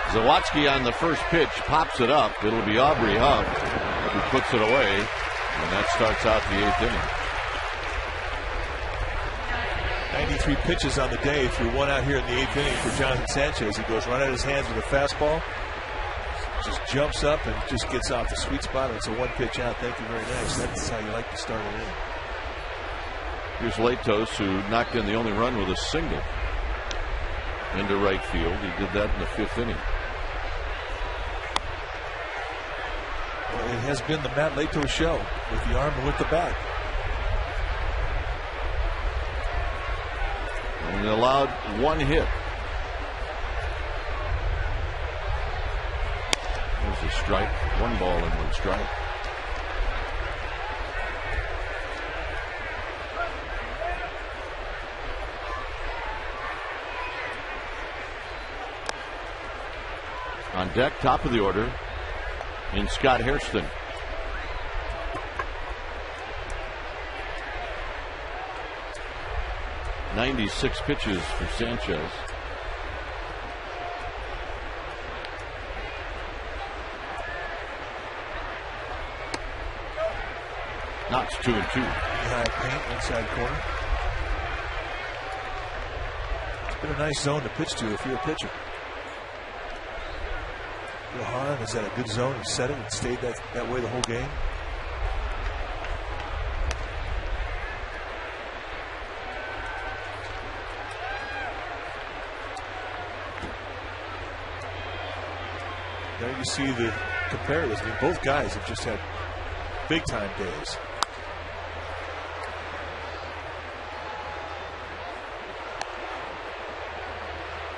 Zawatsky on the first pitch pops it up. It'll be Aubrey Huff who puts it away, and that starts out the 8th inning. 93 pitches on the day, threw 1 out here in the 8th inning for Jonathan Sanchez. He goes right out of his hands with a fastball, just jumps up and just gets off the sweet spot. It's a 1-pitch out. Thank you very much. That's how you like to start it in. Here's Latos, who knocked in the only run with a single. into right field. He did that in the 5th inning. Well, it has been the Matt Lato show with the arm and with the bat. And he allowed 1 hit. There's a strike. 1 ball and 1 strike. On deck, top of the order, in Scott Hairston. "96 pitches for Sanchez. Knox 2-2. Behind paint, inside corner. It's been a nice zone to pitch to if you're a pitcher. Johan is at a good zone. He set it and stayed that way the whole game. There you see the comparison. I mean, both guys have just had big time days.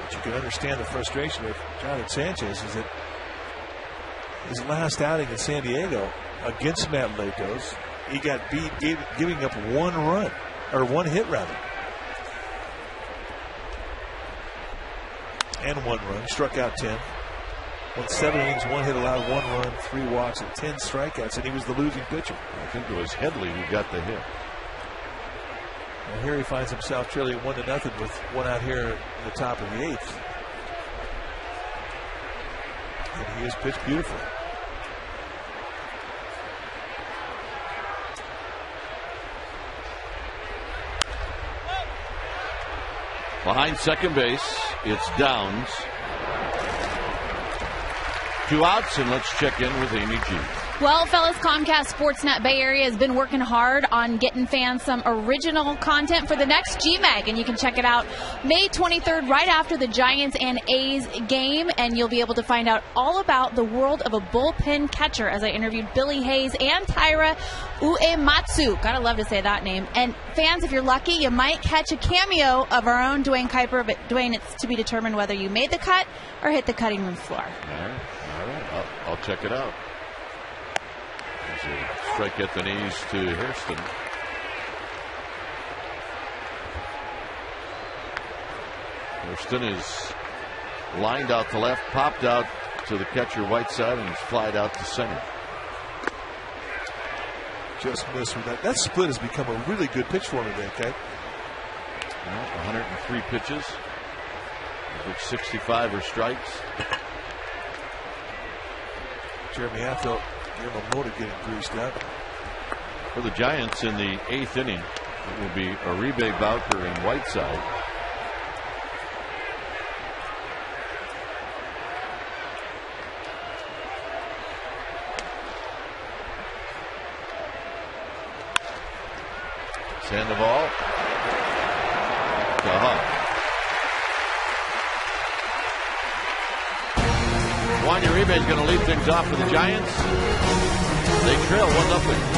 But you can understand the frustration of Jonathan Sanchez is that his last outing in San Diego against Matt Latos, he got beat giving up 1 run, or 1 hit rather. And 1 run, struck out 10. Went 7 innings, 1 hit allowed, 1 run, 3 walks, and 10 strikeouts, and he was the losing pitcher. I think it was Headley who got the hit. And here he finds himself trailing 1-0 with 1 out here in the top of the 8th. And he has pitched beautifully. Behind second base, it's Downs. 2 outs, and let's check in with Amy G. Well, fellas, Comcast Sportsnet Bay Area has been working hard on getting fans some original content for the next GMAG, and you can check it out May 23rd, right after the Giants and A's game, and you'll be able to find out all about the world of a bullpen catcher as I interviewed Billy Hayes and Taira Uematsu. Gotta love to say that name. And fans, if you're lucky, you might catch a cameo of our own Dwayne Kuiper, but Dwayne, it's to be determined whether you made the cut or hit the cutting room floor. All right. I'll check it out. There's a strike at the knees to Hairston. Hairston is lined out to left, popped out to the catcher Whiteside, and is flied out to center. Just missed with that. That split has become a really good pitch for him today, okay? 103 pitches, of which 65 are strikes. Jeremy Hatfield, Yamamoto getting greased up. For the Giants in the 8th inning, it will be Uribe, Bowker, and Whiteside. Sandoval. Juan Uribe is going to lead things off for the Giants. They trail 1-0.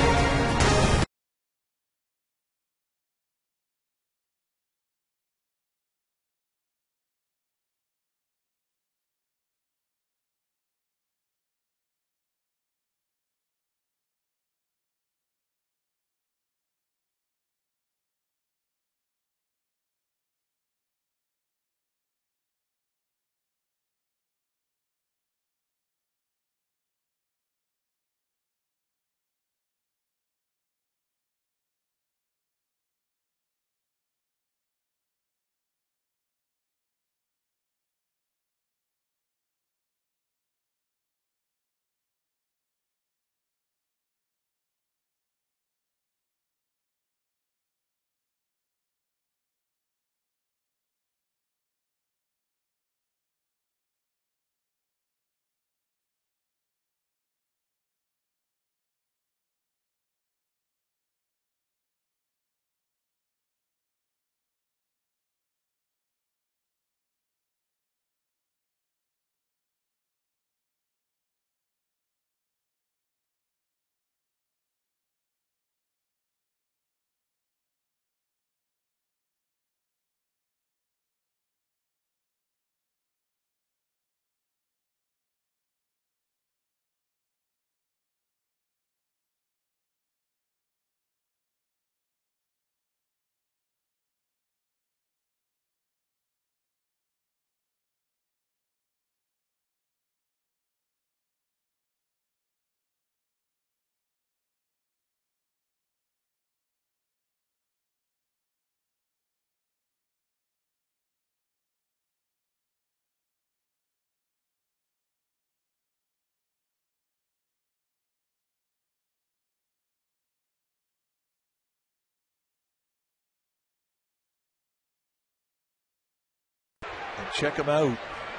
and check them out.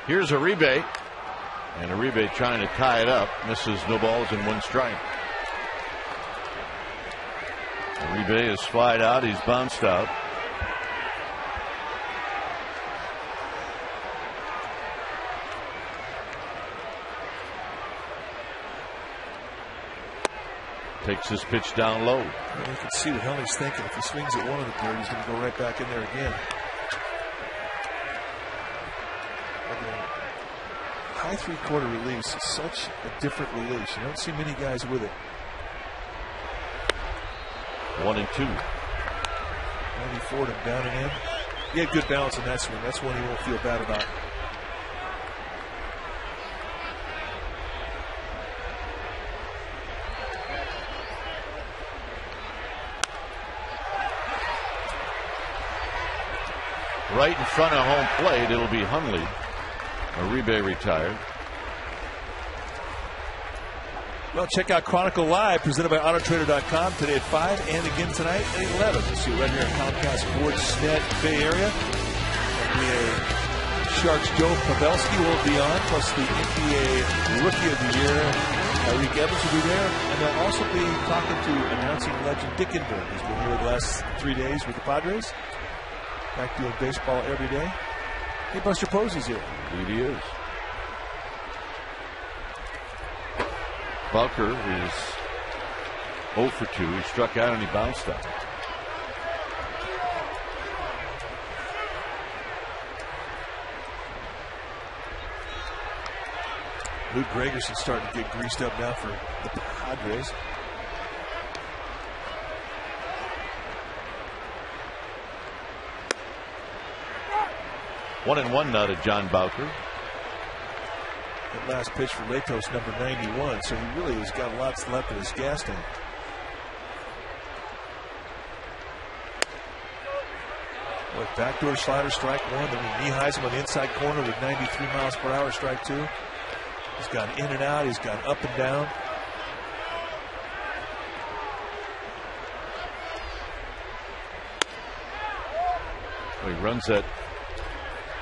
Here's Uribe. And Uribe trying to tie it up. Misses, no balls and one strike. Uribe is flied out. He's bounced out. Takes his pitch down low. Well, you can see what Henley's thinking. If he swings at one of the third, he's going to go right back in there again. High three-quarter release is such a different release. You don't see many guys with it. 1-2. 94 to down and in. He had good balance in that swing. That's one he won't feel bad about. Right in front of home plate, it'll be Hundley. Uribe retired. Well, check out Chronicle Live, presented by AutoTrader.com, today at 5 and again tonight at 11. We'll see you right here at Comcast Sportsnet Bay Area. NBA Sharks Joe Pavelski will be on, plus the NBA Rookie of the Year, Tyreek Evans will be there. And they'll also be talking to announcing legend Dick Enberg, who's been here the last 3 days with the Padres. Back doing baseball every day. Hey, Buster Posey's here. Indeed he is. Bowker is 0 for 2. He struck out and he bounced out. Luke Gregerson starting to get greased up now for the Padres. One and one now to John Bowker. That last pitch for Latos, number 91, so he really has got lots left in his gas tank. Well, backdoor slider, strike one. Then he knee-highs him on the inside corner with 93 miles per hour, strike two. He's gone in and out. He's gone up and down. Well, he runs that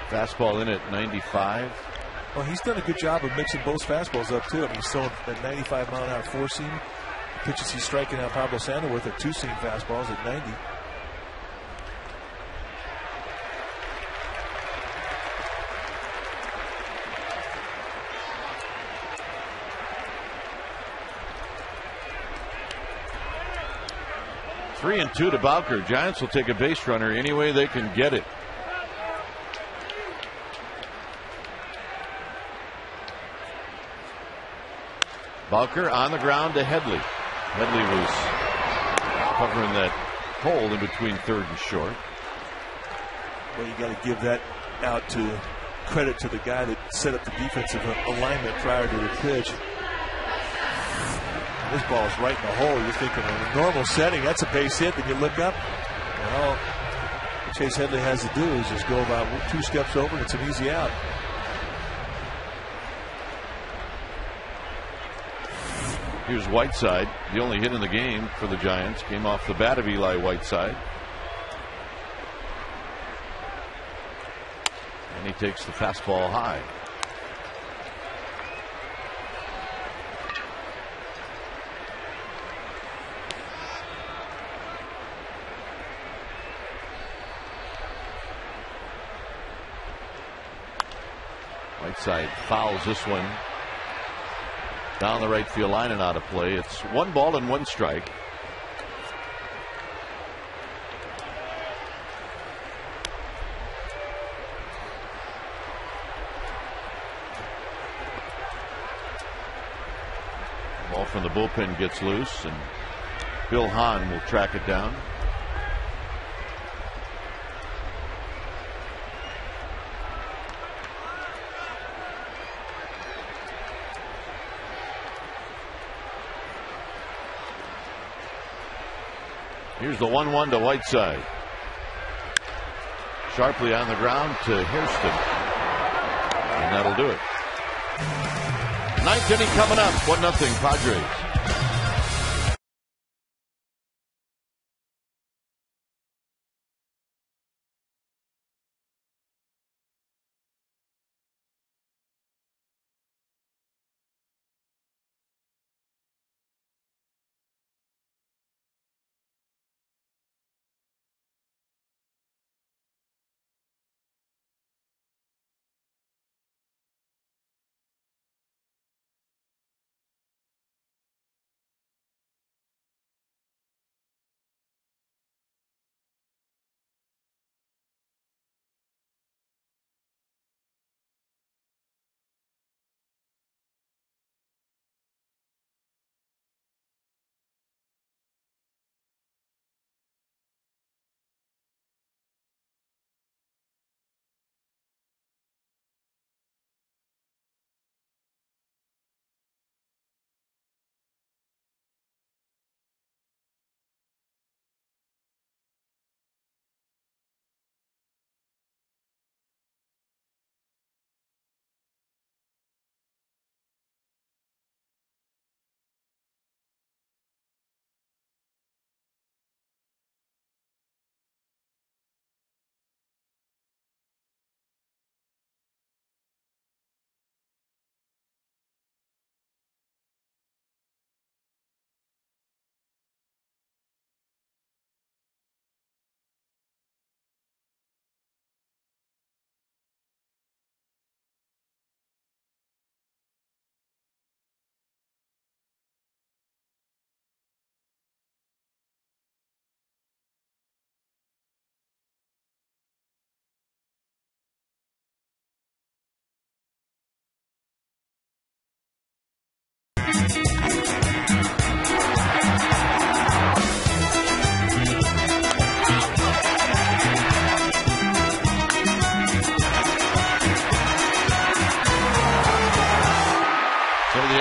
fastball in at 95. Well, he's done a good job of mixing both fastballs up, too. I mean, he's throwing that 95-mile-an-hour four-seam. Pitches he's striking out Pablo Sandoval with are two-seam fastballs at 90. Three and two to Bowker. Giants will take a base runner any way they can get it. Bowker on the ground to Headley. Headley was covering that hole in between third and short. Well, you got to give that out to credit to the guy that set up the defensive alignment prior to the pitch. This ball's right in the hole. You're thinking in a normal setting, that's a base hit. Then you look up, and all Chase Headley has to do is just go about 2 steps over, and it's an easy out. Here's Whiteside. The only hit in the game for the Giants came off the bat of Eli Whiteside. And he takes the fastball high. Whiteside fouls this one down the right field line and out of play. It's 1 ball and 1 strike. Ball from the bullpen gets loose, and Bill Hahn will track it down. Here's the 1-1 to Whiteside. Sharply on the ground to Hairston. And that'll do it. Ninth inning coming up. 1-0 Padres.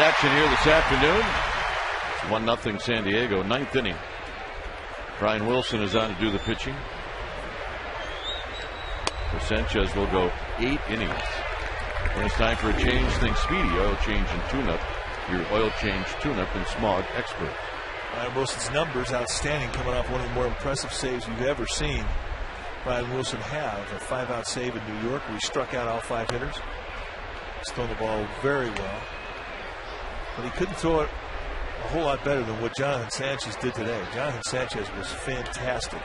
action here this afternoon. It's 1-0 San Diego, 9th inning. Brian Wilson is on to do the pitching. Sanchez will go 8 innings. When it's time for a change, think Speedy Oil Change and Tune-Up. Your oil change, tune-up, and smog expert. Brian Wilson's numbers outstanding, coming off one of the more impressive saves you've ever seen Brian Wilson have. A 5-out save in New York where he struck out all 5 hitters. He's thrown the ball very well. But he couldn't throw it a whole lot better than what Jonathan Sanchez did today. Jonathan Sanchez was fantastic.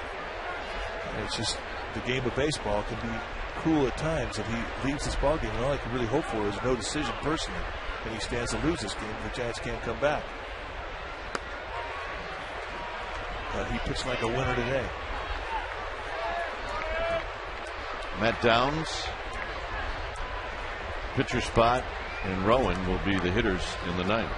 And it's just the game of baseball can be cruel at times if he leaves this ball game. And all I can really hope for is no decision personally. And he stands to lose this game if the Giants can't come back. He pitched like a winner today. Matt Downs, pitcher spot, and Rowan will be the hitters in the 9th.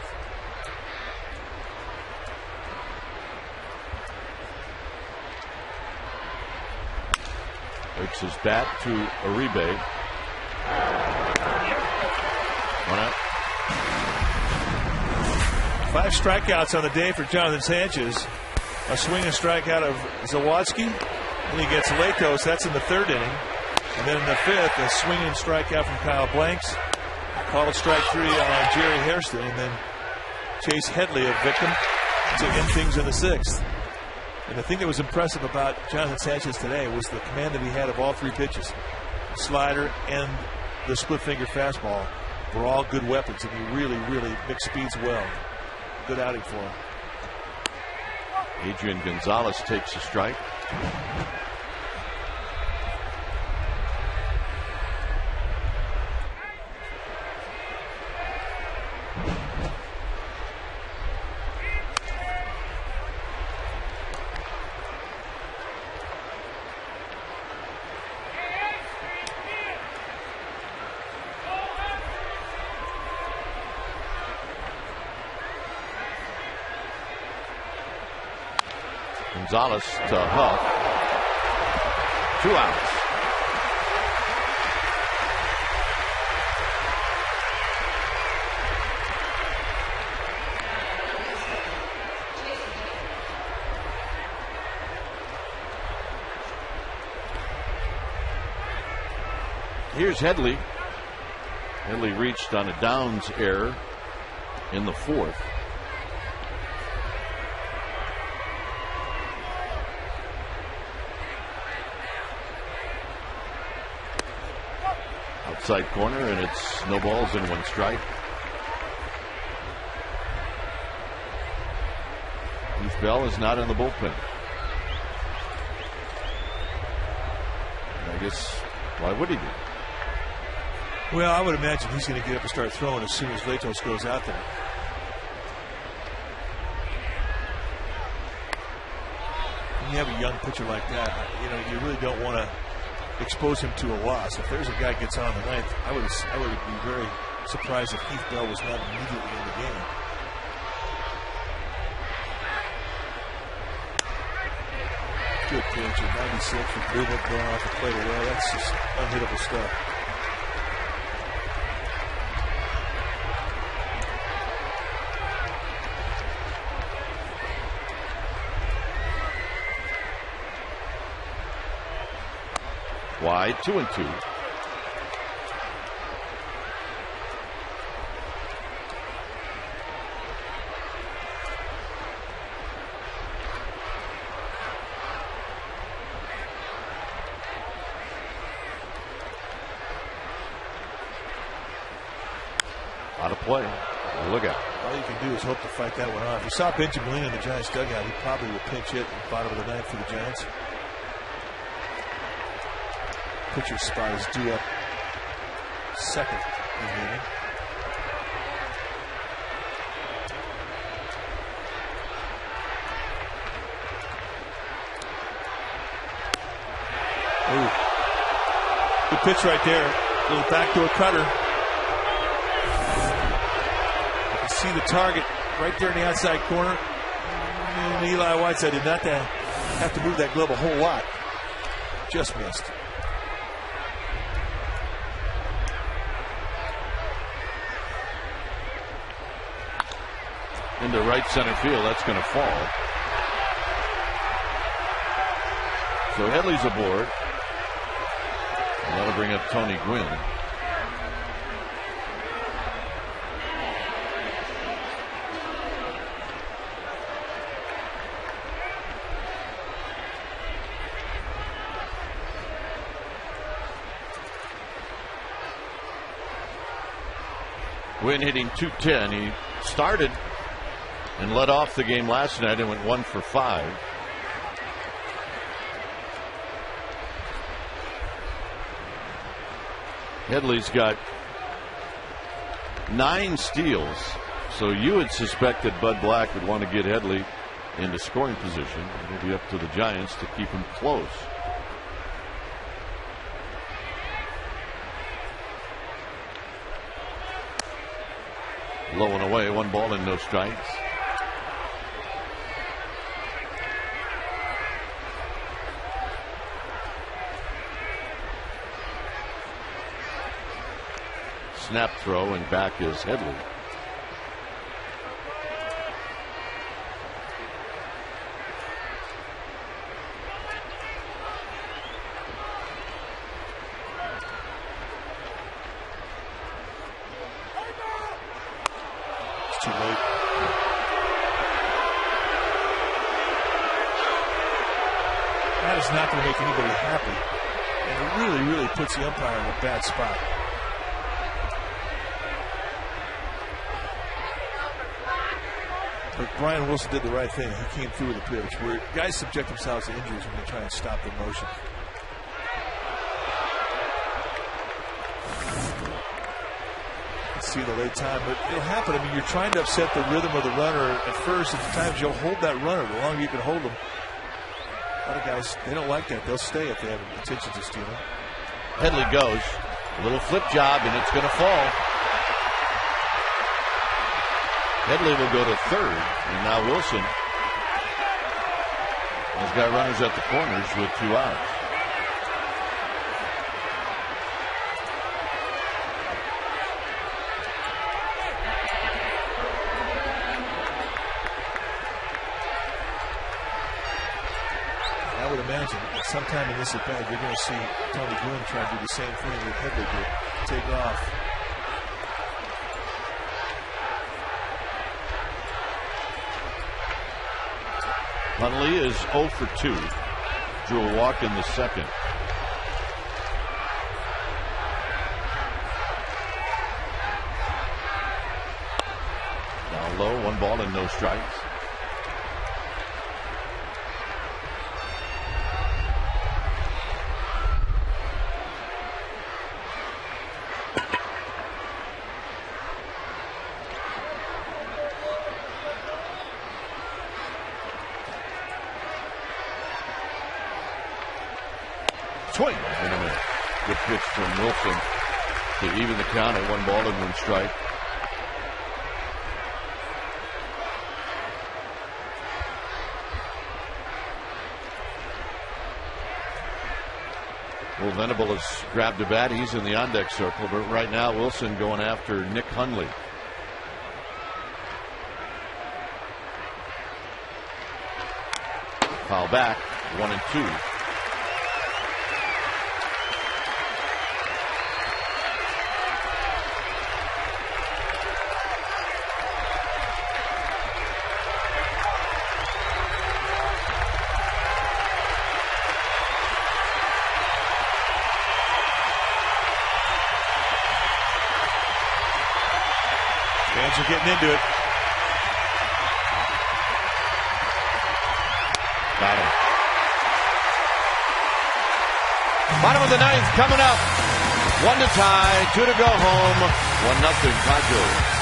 Takes his bat to Uribe. 1 out. 5 strikeouts on the day for Jonathan Sanchez. A swing and strikeout of Zawadzki. Then he gets Latos. That's in the 3rd inning. And then in the 5th, a swing and strikeout from Kyle Blanks. Called strike 3 on Jerry Hairston. And then Chase Headley, a victim, to end things in the 6th. And the thing that was impressive about Jonathan Sanchez today was the command that he had of all 3 pitches. Slider and the split finger fastball were all good weapons, and he really, really mixed speeds well. Good outing for him. Adrian Gonzalez takes a strike. Gonzalez to Huff. 2 outs. Here's Headley. Headley reached on a Downs error in the 4th. Outside corner, and it's no balls and 1 strike. Heath Bell is not in the bullpen. I guess, why would he be? Well, I would imagine he's going to get up and start throwing as soon as Latos goes out there. When you have a young pitcher like that, you really don't want to expose him to a loss. If there's a guy gets on the 9th, I would be very surprised if Heath Bell was not immediately in the game. Good pitch at 96 with movement going off the plate away. That's just unhittable stuff. Wide, 2-2. Out of play. Look out. All you can do is hope to fight that one off. You saw Benjamin Molina in the Giants dugout. He probably will pinch hit in the bottom of the 9th for the Giants. Pitcher's spot is due up 2nd in the inning. Ooh. Good pitch right there. Little backdoor cutter. You can see the target right there in the outside corner. And Eli Whiteside did not have to move that glove a whole lot. Just missed. into right center field. That's going to fall. So Headley's aboard. And that'll bring up Tony Gwynn. Gwynn hitting .210. He started and led off the game last night and went 1 for 5. Headley's got 9 steals, so you would suspect that Bud Black would want to get Headley into scoring position. It'll be up to the Giants to keep him close. Low and away, 1 ball and no strikes. Snap throw, and back is Headley. It's too late. That is not going to make anybody happy. And it really, really puts the umpire in a bad spot. But Brian Wilson did the right thing. He came through with a pitch. Where guys subject themselves to injuries when they try and stop the motion. See the late time, but it'll happen. I mean, you're trying to upset the rhythm of the runner at first. At times you'll hold that runner. The longer you can hold them, a lot of guys, they don't like that. They'll stay if they have intention to steal it. Headley goes. A little flip job, and it's going to fall. Headley will go to third, and now Wilson has got runners at the corners with 2 outs. I would imagine that sometime in this at bat, you're going to see Tony Gwynn try to do the same thing that Headley did. Take off. Hundley is 0 for 2. Drew a walk in the second. Now low, 1 ball and no strikes. Swing. Good pitch from Wilson to even the count at 1 ball and 1 strike. Well, Venable has grabbed a bat. He's in the on-deck circle, but right now Wilson going after Nick Hundley. Foul back, 1 and 2. Fans are getting into it. Got him. Bottom of the 9th coming up. 1 to tie, 2 to go home. 1-0 Padres.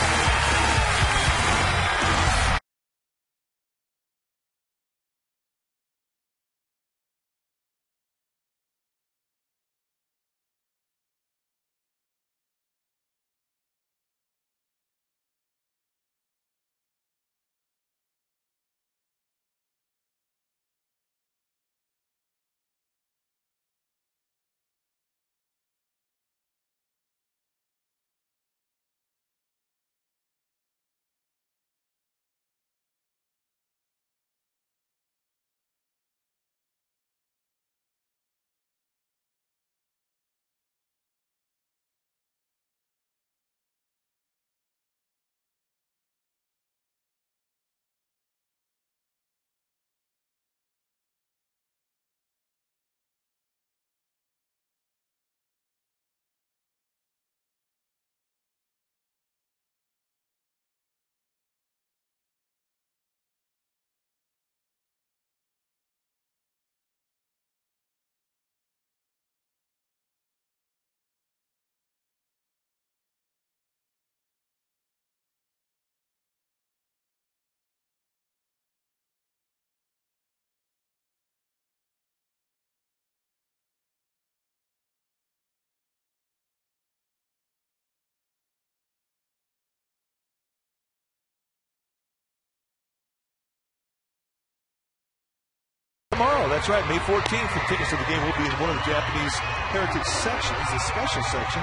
That's right, May 14th. The tickets to the game will be in one of the Japanese heritage sections, the special section.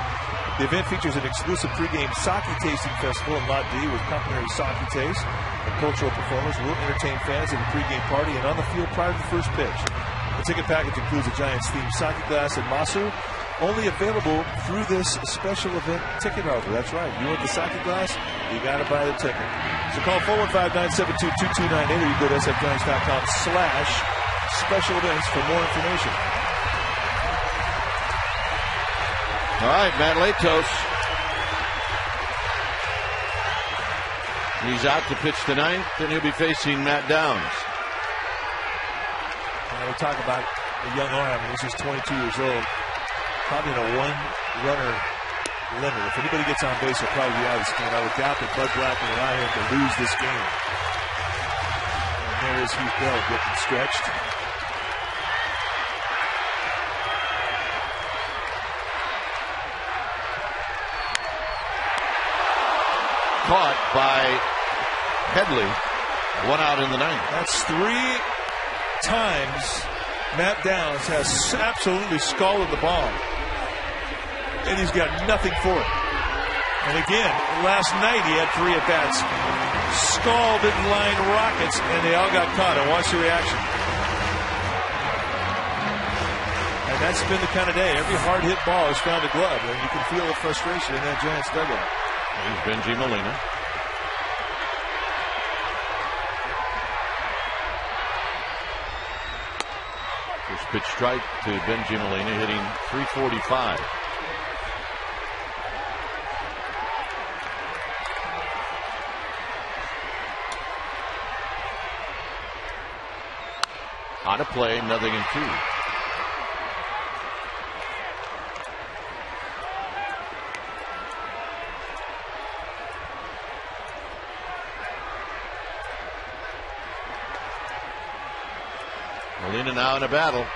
The event features an exclusive pregame sake tasting festival in Lot D with complimentary sake taste and cultural performers will entertain fans at the pregame party and on the field prior to the first pitch. The ticket package includes a Giants-themed sake glass and masu, only available through this special event ticket offer. That's right. You want the sake glass? You got to buy the ticket. So call 415-972-2298 or you go to sfgiants.com/special events for more information. All right, Matt Latos. He's out to pitch the ninth, and he'll be facing Matt Downs. We talk about a young arm. He's just 22 years old. Probably in a one-runner limit. If anybody gets on base, he'll probably be out of this game. I would doubt that Bud Black will allow him to lose this game. And there is Heath Bell getting stretched. Caught by Headley. One out in the ninth. That's 3 times Matt Downs has absolutely scalded the ball. And he's got nothing for it. And again, last night he had 3 at-bats. Scalded line rockets, and they all got caught. And watch the reaction. And that's been the kind of day. Every hard-hit ball has found a glove, and you can feel the frustration in that Giants dugout. Here's Benji Molina. First pitch strike to Benji Molina, hitting .345. On a play, 0-2. Molina now in a battle.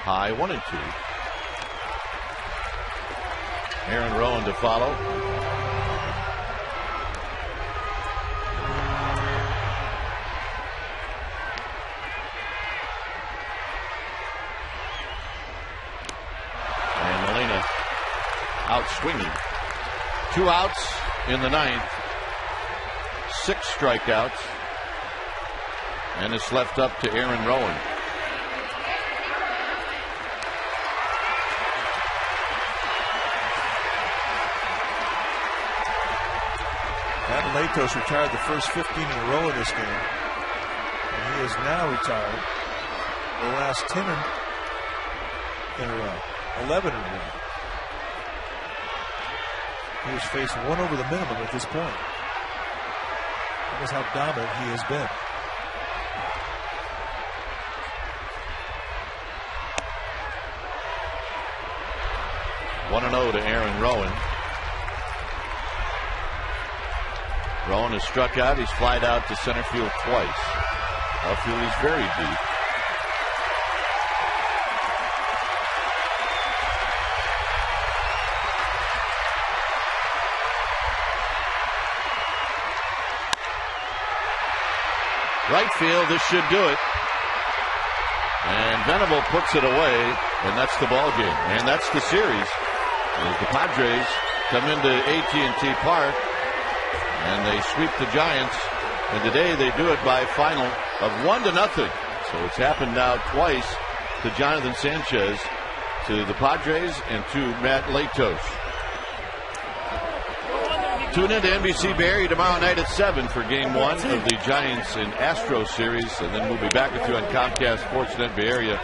High 1-2. Aaron Rowan to follow. And Molina out swinging. 2 outs in the ninth. 6 strikeouts. And it's left up to Aaron Rowan. Matt Latos retired the first 15 in a row in this game. And he is now retired the last 10 in a row. 11 in a row. He has faced 1 over the minimum at this point. That is how dominant he has been. (1-0) to Aaron Rowan. Rowan has struck out. He's flied out to center field twice. Outfield is very deep. Right field, this should do it. And Venable puts it away, and that's the ball game. And that's the series. As the Padres come into AT Park and they sweep the Giants, and today they do it by a final of 1-0. So it's happened now twice to Jonathan Sanchez, to the Padres, and to Matt Latos. Tune in to NBC Bay Area tomorrow night at 7 for Game 1 of the Giants and Astros series, and then we'll be back with you on Comcast Sportsnet Bay Area